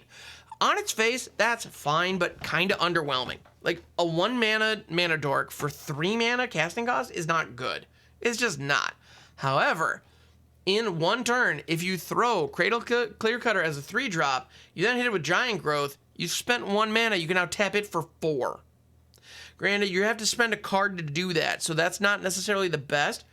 On its face, that's fine, but kind of underwhelming. Like, a 1 mana dork for 3 mana casting cost is not good. It's just not. However, in one turn, if you throw Cradle Clear Cutter as a 3-drop, you then hit it with Giant Growth, you spent 1 mana, you can now tap it for 4. Granted, you have to spend a card to do that, so that's not necessarily the best,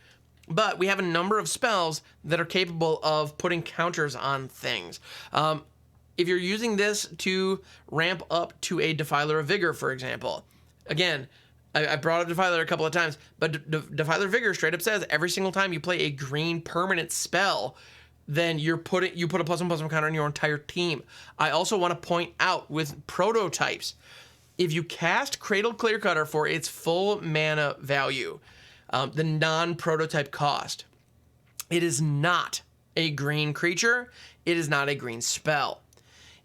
but we have a number of spells that are capable of putting counters on things. If you're using this to ramp up to a Defiler of Vigor, for example, again, I brought up Defiler a couple of times, but Defiler of Vigor straight up says every single time you play a green permanent spell, then you put a +1/+1 counter on your entire team. I also want to point out with prototypes, if you cast Cradle Clear Cutter for its full mana value, the non-prototype cost, it is not a green creature. It is not a green spell.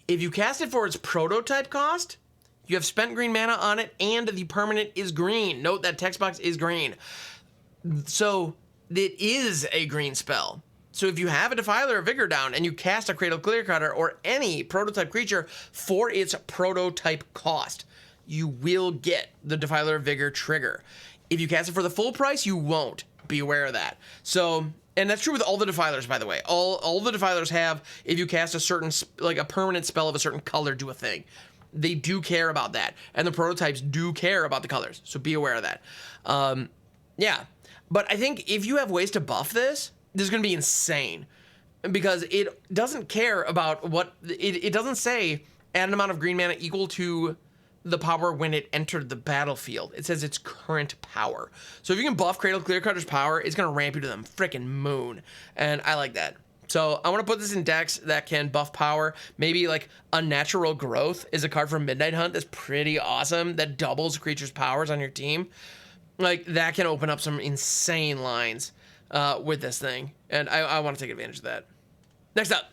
If you cast it for its prototype cost, you have spent green mana on it, and the permanent is green. Note that text box is green. So it is a green spell. So if you have a Defiler of Vigor down and you cast a Cradle Clear Cutter or any prototype creature for its prototype cost, you will get the Defiler of Vigor trigger. If you cast it for the full price, you won't. Be aware of that. So, and that's true with all the Defilers, by the way. All the Defilers have, if you cast a certain, like a permanent spell of a certain color, do a thing. They do care about that. And the prototypes do care about the colors. So be aware of that. Yeah. But I think if you have ways to buff this is going to be insane. Because it doesn't care about what, it doesn't say add an amount of green mana equal to the power when it entered the battlefield. It says its current power. So if you can buff Cradle Clear Cutter's power, it's going to ramp you to the frickin' moon. And I like that. So I want to put this in decks that can buff power. Maybe like Unnatural Growth is a card from Midnight Hunt that's pretty awesome. That doubles creatures' powers on your team. Like, that can open up some insane lines with this thing. And I want to take advantage of that. Next up,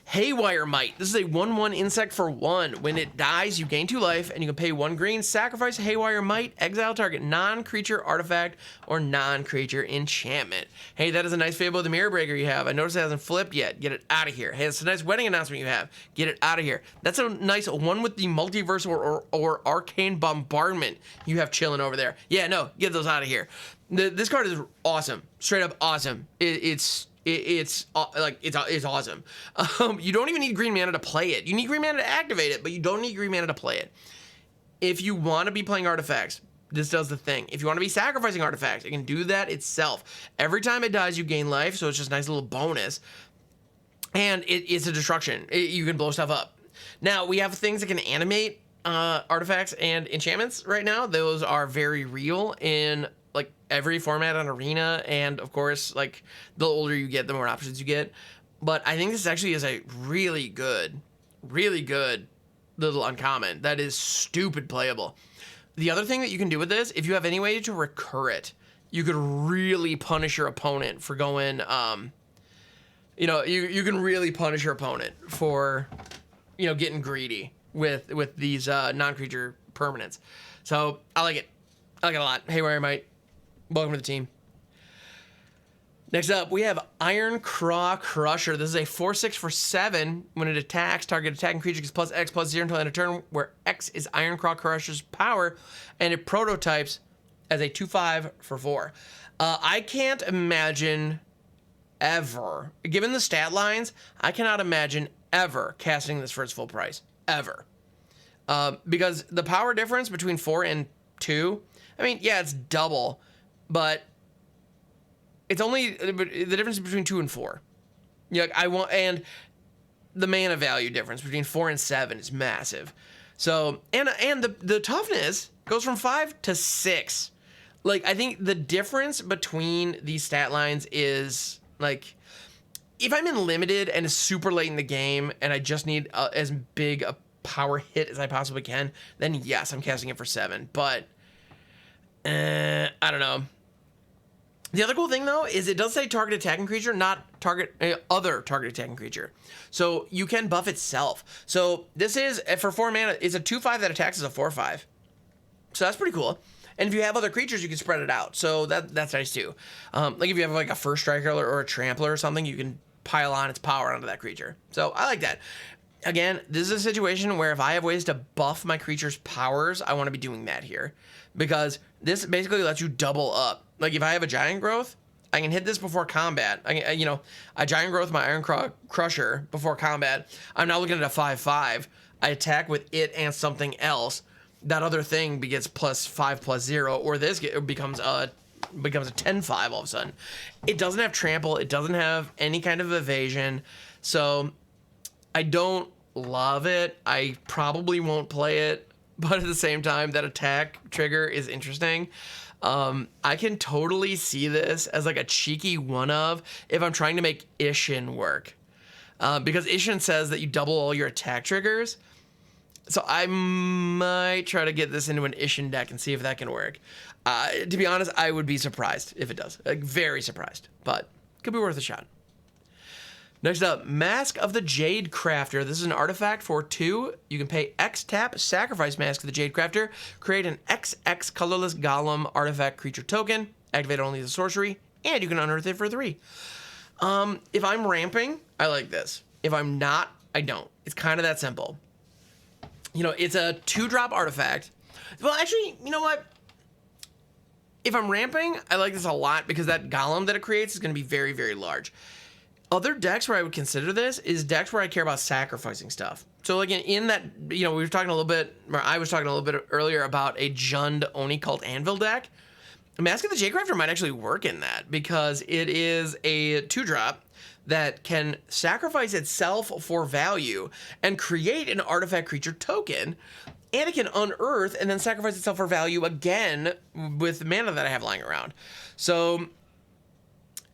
Haywire Mite. This is a 1/1 insect for 1. When it dies, you gain 2 life, and you can pay 1 green, sacrifice Haywire Mite, exile target non-creature artifact or non-creature enchantment. Hey, that is a nice Fable of the Mirror Breaker you have. I noticed it hasn't flipped yet. Get it out of here. Hey, that's a nice wedding announcement you have. Get it out of here. That's a nice one with the multiverse or arcane bombardment you have chilling over there. Yeah, no, get those out of here. This card is awesome. Straight up awesome. It's awesome. You don't even need green mana to play it. You need green mana to activate it, but you don't need green mana to play it. If you want to be playing artifacts, this does the thing. If you want to be sacrificing artifacts, it can do that itself. Every time it dies, you gain life, so it's just a nice little bonus. And it's a destruction. You can blow stuff up. Now, we have things that can animate artifacts and enchantments right now. Those are very real in like every format on Arena, and of course, like the older you get, the more options you get. But I think this actually is a really good little uncommon that is stupid playable. The other thing that you can do with this, if you have any way to recur it, you could really punish your opponent for going, you can really punish your opponent for, getting greedy with these non-creature permanents. So I like it. I like it a lot. Haywire Mite, welcome to the team. Next up, we have Iron Craw Crusher. This is a 4/6 for 7. When it attacks, target attacking creature gets +X/+0 until end of turn, where X is Iron Craw Crusher's power, and it prototypes as a 2/5 for 4. I can't imagine ever, given the stat lines, I cannot imagine ever casting this for its full price. Ever. Because the power difference between 4 and 2, I mean, yeah, it's double, but it's only the difference between 2 and 4. And the mana value difference between 4 and 7 is massive. So, and the toughness goes from 5 to 6. Like, I think the difference between these stat lines is, like, if I'm in limited and it's super late in the game and I just need as big a power hit as I possibly can, then yes, I'm casting it for 7. But, I don't know. The other cool thing, though, is it does say target attacking creature, not target other target attacking creature. So you can buff itself. So this is, for 4 mana, it's a 2/5 that attacks as a 4/5. So that's pretty cool. And if you have other creatures, you can spread it out. So that's nice, too. Like if you have like a First Striker or a Trampler or something, you can pile on its power onto that creature. So I like that. Again, this is a situation where if I have ways to buff my creature's powers, I want to be doing that here. Because this basically lets you double up. Like if I have a Giant Growth, I can hit this before combat. I Giant Growth my Iron Crusher before combat. I'm now looking at a 5/5. I attack with it and something else. That other thing gets +5/+0, or this becomes a 10/5 all of a sudden. It doesn't have trample. It doesn't have any kind of evasion. So I don't love it. I probably won't play it, but at the same time, that attack trigger is interesting. I can totally see this as like a cheeky one of if I'm trying to make Ishin work. Because Ishin says that you double all your attack triggers. So I might try to get this into an Ishin deck and see if that can work. To be honest, I would be surprised if it does. Like, very surprised, but could be worth a shot. Next up, Mask of the Jade Crafter. This is an artifact for 2. You can pay X tap, sacrifice Mask of the Jade Crafter, create an XX colorless golem artifact creature token, activate only as a sorcery, and you can unearth it for 3. If I'm ramping, I like this. If I'm not, I don't. It's kind of that simple. It's a 2-drop artifact. Well, actually, you know what? If I'm ramping, I like this a lot because that golem that it creates is going to be very, very large. Other decks where I would consider this is decks where I care about sacrificing stuff. So like in that, we were talking a little bit, or I was talking a little bit earlier about a Jund Oni Cult Anvil deck. Mask of the Jade Crafter might actually work in that because it is a 2-drop that can sacrifice itself for value and create an artifact creature token, and it can unearth and then sacrifice itself for value again with mana that I have lying around. So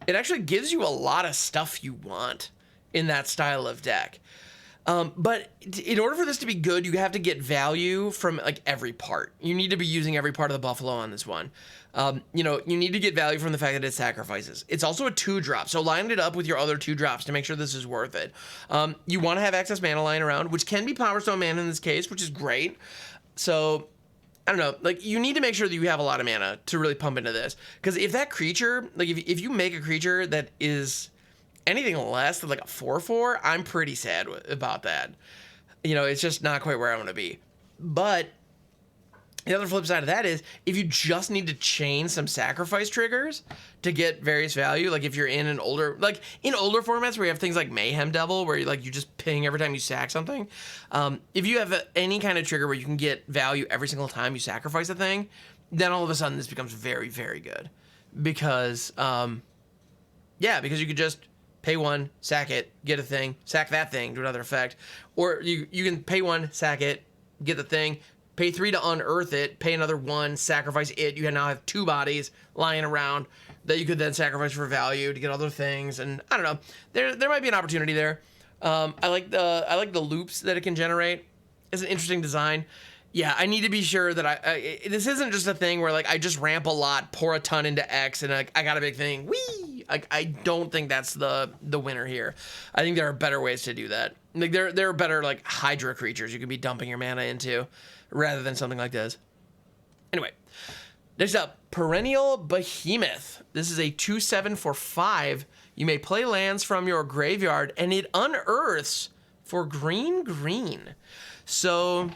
it actually gives you a lot of stuff you want in that style of deck. But in order for this to be good, you have to get value from like every part. You need to be using every part of the buffalo on this one. You know, you need to get value from the fact that it sacrifices. It's also a 2-drop, so line it up with your other 2-drops to make sure this is worth it. You want to have excess mana lying around, which can be Power Stone mana in this case, which is great. So, I don't know, like, you need to make sure that you have a lot of mana to really pump into this. Because if that creature, like, if you make a creature that is anything less than like a 4/4, I'm pretty sad about that. You know, it's just not quite where I want to be. But the other flip side of that is if you just need to chain some sacrifice triggers to get various value, like if you're in an older, like in older formats where you have things like Mayhem Devil, where you just ping every time you sack something. If you have any kind of trigger where you can get value every single time you sacrifice a thing, then all of a sudden this becomes very, very good. Because, because you could just pay 1, sack it, get a thing, sack that thing, do another effect. Or you can pay 1, sack it, get the thing, pay 3 to unearth it, pay another 1, sacrifice it. You now have 2 bodies lying around that you could then sacrifice for value to get other things. And I don't know, there might be an opportunity there. I like the loops that it can generate. It's an interesting design. Yeah, I need to be sure that this isn't just a thing where like I just ramp a lot, pour a ton into X, and like I got a big thing. Whee! I don't think that's the winner here. I think there are better ways to do that. Like there are better like Hydra creatures you could be dumping your mana into rather than something like this. Anyway, next up, Perenial Behemoth. This is a 2/7 for 5. You may play lands from your graveyard and it unearths for green. So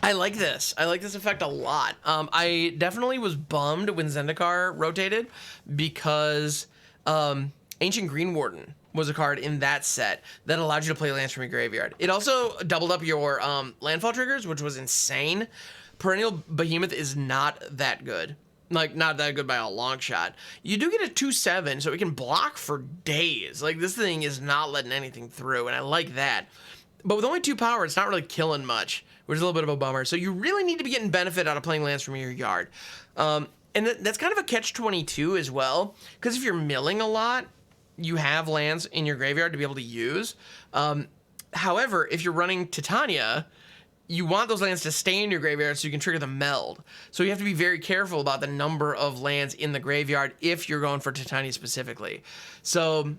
I like this. I like this effect a lot. I definitely was bummed when Zendikar rotated because Ancient Green Warden was a card in that set that allowed you to play lands from your graveyard. It also doubled up your landfall triggers, which was insane. Perenial Behemoth is not that good. Like, not that good by a long shot. You do get a 2/7, so it can block for days. Like, this thing is not letting anything through, and I like that. But with only 2 power, it's not really killing much, which is a little bit of a bummer. So you really need to be getting benefit out of playing lands from your yard. And that's kind of a catch-22 as well, because if you're milling a lot, you have lands in your graveyard to be able to use. However, if you're running Titania, you want those lands to stay in your graveyard so you can trigger the meld. So you have to be very careful about the number of lands in the graveyard if you're going for Titania specifically. So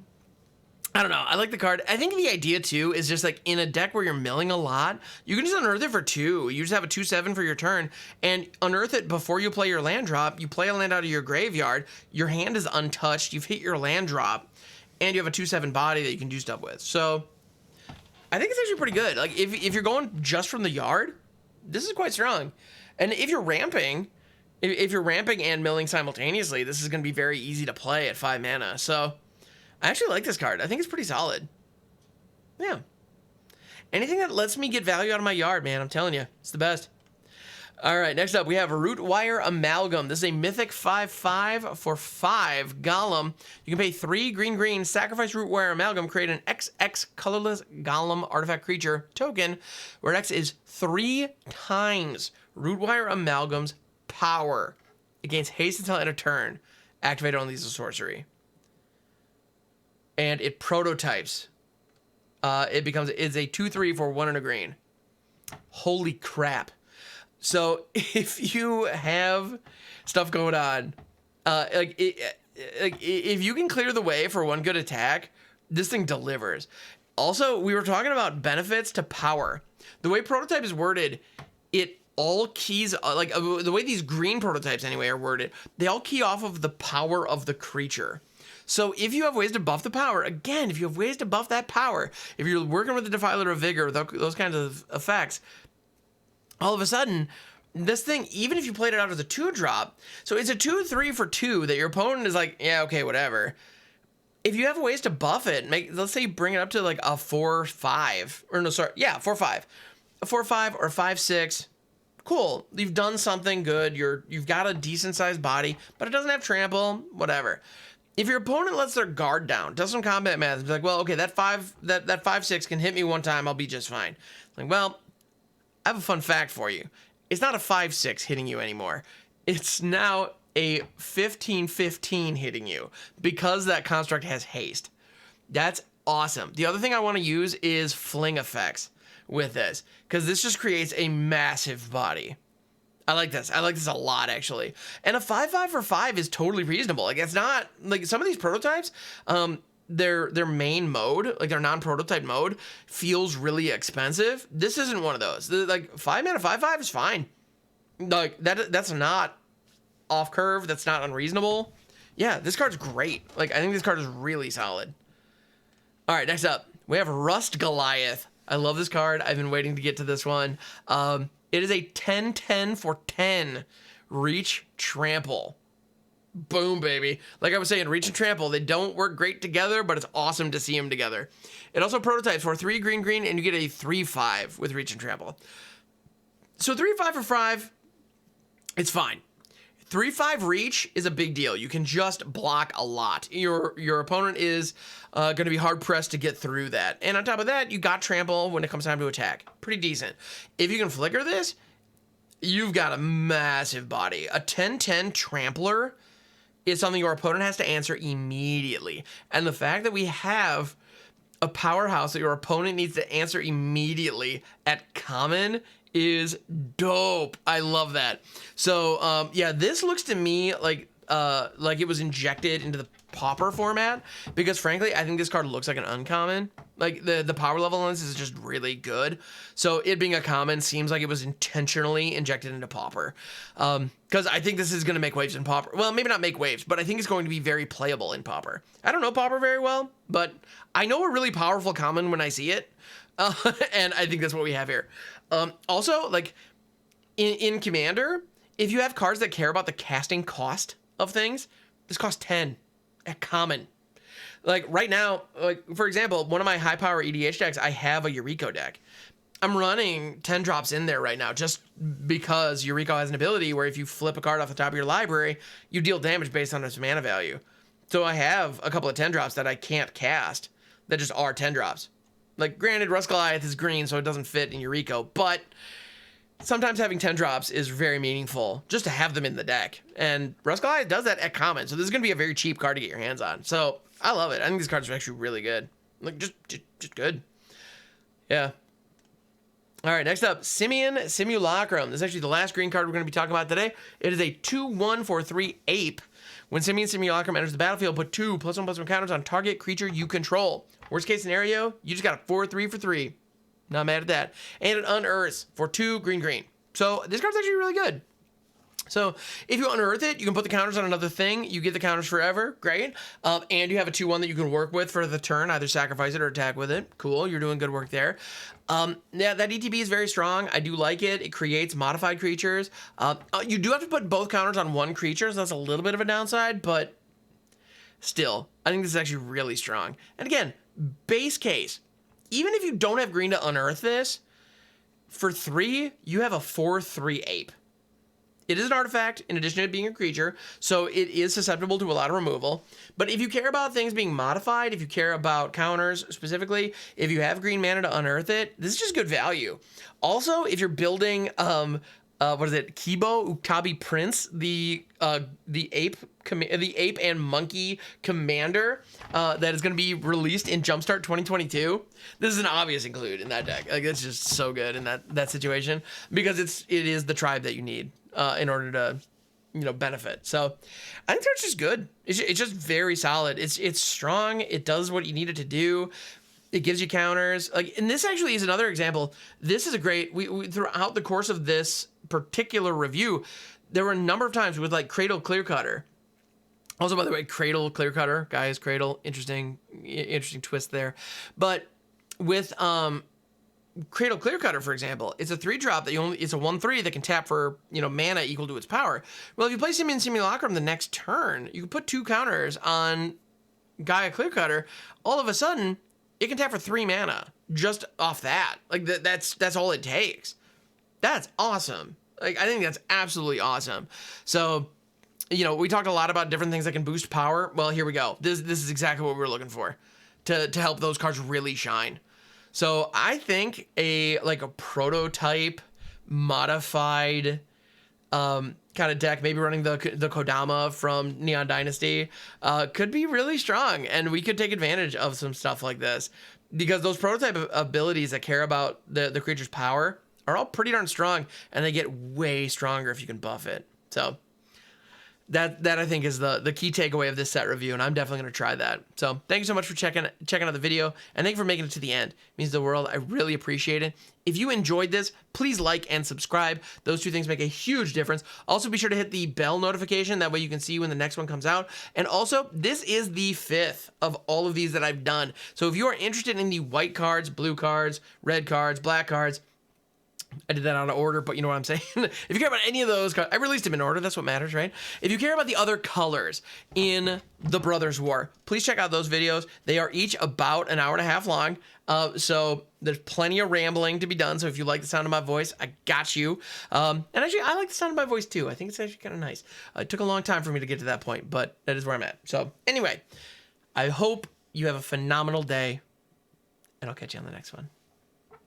I don't know. I like the card. I think the idea too is just like in a deck where you're milling a lot, you can just unearth it for 2. You just have a 2/7 for your turn and unearth it before you play your land drop. You play a land out of your graveyard. Your hand is untouched. You've hit your land drop and you have a 2/7 body that you can do stuff with. So I think it's actually pretty good. Like if you're going just from the yard, this is quite strong. And if you're ramping, and milling simultaneously, this is going to be very easy to play at 5 mana. So I actually like this card. I think it's pretty solid. Yeah. Anything that lets me get value out of my yard, man, I'm telling you, it's the best. All right, next up, we have Rootwire Amalgam. This is a mythic 5/5 for 5 Golem. You can pay 3 green, sacrifice Rootwire Amalgam, create an XX colorless Golem artifact creature token, where X is 3 times Rootwire Amalgam's power. It gains haste until end of turn. Activate only as a sorcery. And it prototypes. It's a 2/3 for 1 and a green. Holy crap. So if you have stuff going on, if you can clear the way for 1 good attack, this thing delivers. Also, we were talking about benefits to power. The way prototype is worded, it all keys, the way these green prototypes anyway are worded, they all key off of the power of the creature. So if you have ways to buff the power, again, if you have ways to buff that power, if you're working with the Defiler of Vigor, those kinds of effects, all of a sudden, this thing, even if you played it out as a 2-drop, so it's a 2/3 for 2 that your opponent is like, yeah, okay, whatever. If you have ways to buff it, let's say you bring it up to like a 4/5, or no, sorry, yeah, 4/5. A 4/5 or 5/6, cool. You've done something good. You've got a decent sized body, but it doesn't have trample, whatever. If your opponent lets their guard down, does some combat math, it's like, well, okay, that 5/6 can hit me 1 time, I'll be just fine. Like, well, I have a fun fact for you. It's not a 5/6 hitting you anymore. It's now a 15/15 hitting you because that construct has haste. That's awesome. The other thing I want to use is fling effects with this, because this just creates a massive body. I like this. I like this a lot, actually. And a 5/5 for 5 is totally reasonable. Like, it's not like some of these prototypes, their main mode, like their non-prototype mode, feels really expensive. This isn't one of those. Like 5 mana 5/5 is fine. Like that's not off curve. That's not unreasonable. Yeah, this card's great. Like, I think this card is really solid. All right, next up, we have Rust Goliath. I love this card. I've been waiting to get to this one. It is a 10/10 for 10 Reach Trample. Boom, baby. Like I was saying, Reach and Trample, they don't work great together, but it's awesome to see them together. It also prototypes for 3 green, and you get a 3/5 with Reach and Trample. So 3/5 for 5, it's fine. 3/5 Reach is a big deal. You can just block a lot. Your opponent is going to be hard-pressed to get through that. And on top of that, you got Trample when it comes time to attack. Pretty decent. If you can flicker this, you've got a massive body. A 10/10 Trampler is something your opponent has to answer immediately. And the fact that we have a powerhouse that your opponent needs to answer immediately at common is dope. I love that. So yeah, this looks to me like it was injected into the Pauper format, because frankly, I think this card looks like an uncommon. Like the power level on this is just really good. So it being a common seems like it was intentionally injected into Pauper. Because I think this is going to make waves in Pauper. Well, maybe not make waves, but I think it's going to be very playable in Pauper. I don't know Pauper very well, but I know a really powerful common when I see it. And I think that's what we have here. Also, like in Commander, if you have cards that care about the casting cost of things, this costs 10 at common. Like right now, like for example, one of my high power EDH decks, I have a Yuriko deck. I'm running 10 drops in there right now just because Yuriko has an ability where if you flip a card off the top of your library, you deal damage based on its mana value. So I have a couple of 10 drops that I can't cast that just are 10 drops. Like, granted, Rust Goliath is green, so it doesn't fit in Yuriko, but sometimes having 10 drops is very meaningful just to have them in the deck. And Rust Goliath does that at common, so this is going to be a very cheap card to get your hands on. So I love it. I think these cards are actually really good. Like, just good. Yeah. All right, next up, Simian Simulacrum. This is actually the last green card we're going to be talking about today. It is a 2/1 for 3 ape. When Simian Simulacrum enters the battlefield, put 2 +1/+1 counters on target creature you control. Worst case scenario, you just got a 4/3 for 3. Not mad at that. And it unearths for 2 green. So this card's actually really good. So if you unearth it, you can put the counters on another thing. You get the counters forever. Great. And you have a 2/1 that you can work with for the turn. Either sacrifice it or attack with it. Cool. You're doing good work there. Yeah, that ETB is very strong. I do like it. It creates modified creatures. You do have to put both counters on one creature, so that's a little bit of a downside, but still, I think this is actually really strong. And again, base case, even if you don't have green to unearth this, for 3, you have a 4/3 ape. It is an artifact in addition to it being a creature, so it is susceptible to a lot of removal. But if you care about things being modified, if you care about counters specifically, if you have green mana to unearth it, this is just good value. Also, if you're building, what is it, Kibo Utabi Prince, the ape and monkey commander that is going to be released in Jumpstart 2022. This is an obvious include in that deck. Like, it's just so good in that situation because it is the tribe that you need in order to, benefit. So I think that's just good. It's just very solid. It's strong. It does what you need it to do. It gives you counters. And this actually is another example. This is a great. We throughout the course of this particular review, there were a number of times with Cradle Clearcutter. Also, by the way, Cradle Clearcutter, Gaia's Cradle, interesting twist there. But with Cradle Clearcutter, for example, it's a 3-drop that it's a 1/3 that can tap for mana equal to its power. Well, if you play Simian Simulacrum the next turn, you can put 2 counters on Gaia Clearcutter. All of a sudden, it can tap for 3 mana just off that. That's all it takes. That's awesome. I think that's absolutely awesome. So, we talked a lot about different things that can boost power. Well, here we go. This is exactly what we were looking for to help those cards really shine. So I think a prototype modified kind kind of deck, maybe running the Kodama from Neon Dynasty, could be really strong, and we could take advantage of some stuff like this, because those prototype abilities that care about the creature's power are all pretty darn strong, and they get way stronger if you can buff it. So that I think is the key takeaway of this set review, and I'm definitely going to try that. So thank you so much for checking out the video, and thank you for making it to the end. It means the world. I really appreciate it. If you enjoyed this, please like and subscribe. Those two things make a huge difference. Also, be sure to hit the bell notification. That way you can see when the next one comes out. And also, this is the 5th of all of these that I've done. So if you are interested in the white cards, blue cards, red cards, black cards, I did that out of order, but you know what I'm saying? If you care about any of those cards, I released them in order. That's what matters, right? If you care about the other colors in the Brothers War, please check out those videos. They are each about an hour and a half long. So there's plenty of rambling to be done. So if you like the sound of my voice, I got you. And actually, I like the sound of my voice too. I think it's actually kind of nice. It took a long time for me to get to that point, but that is where I'm at. So anyway, I hope you have a phenomenal day, and I'll catch you on the next one.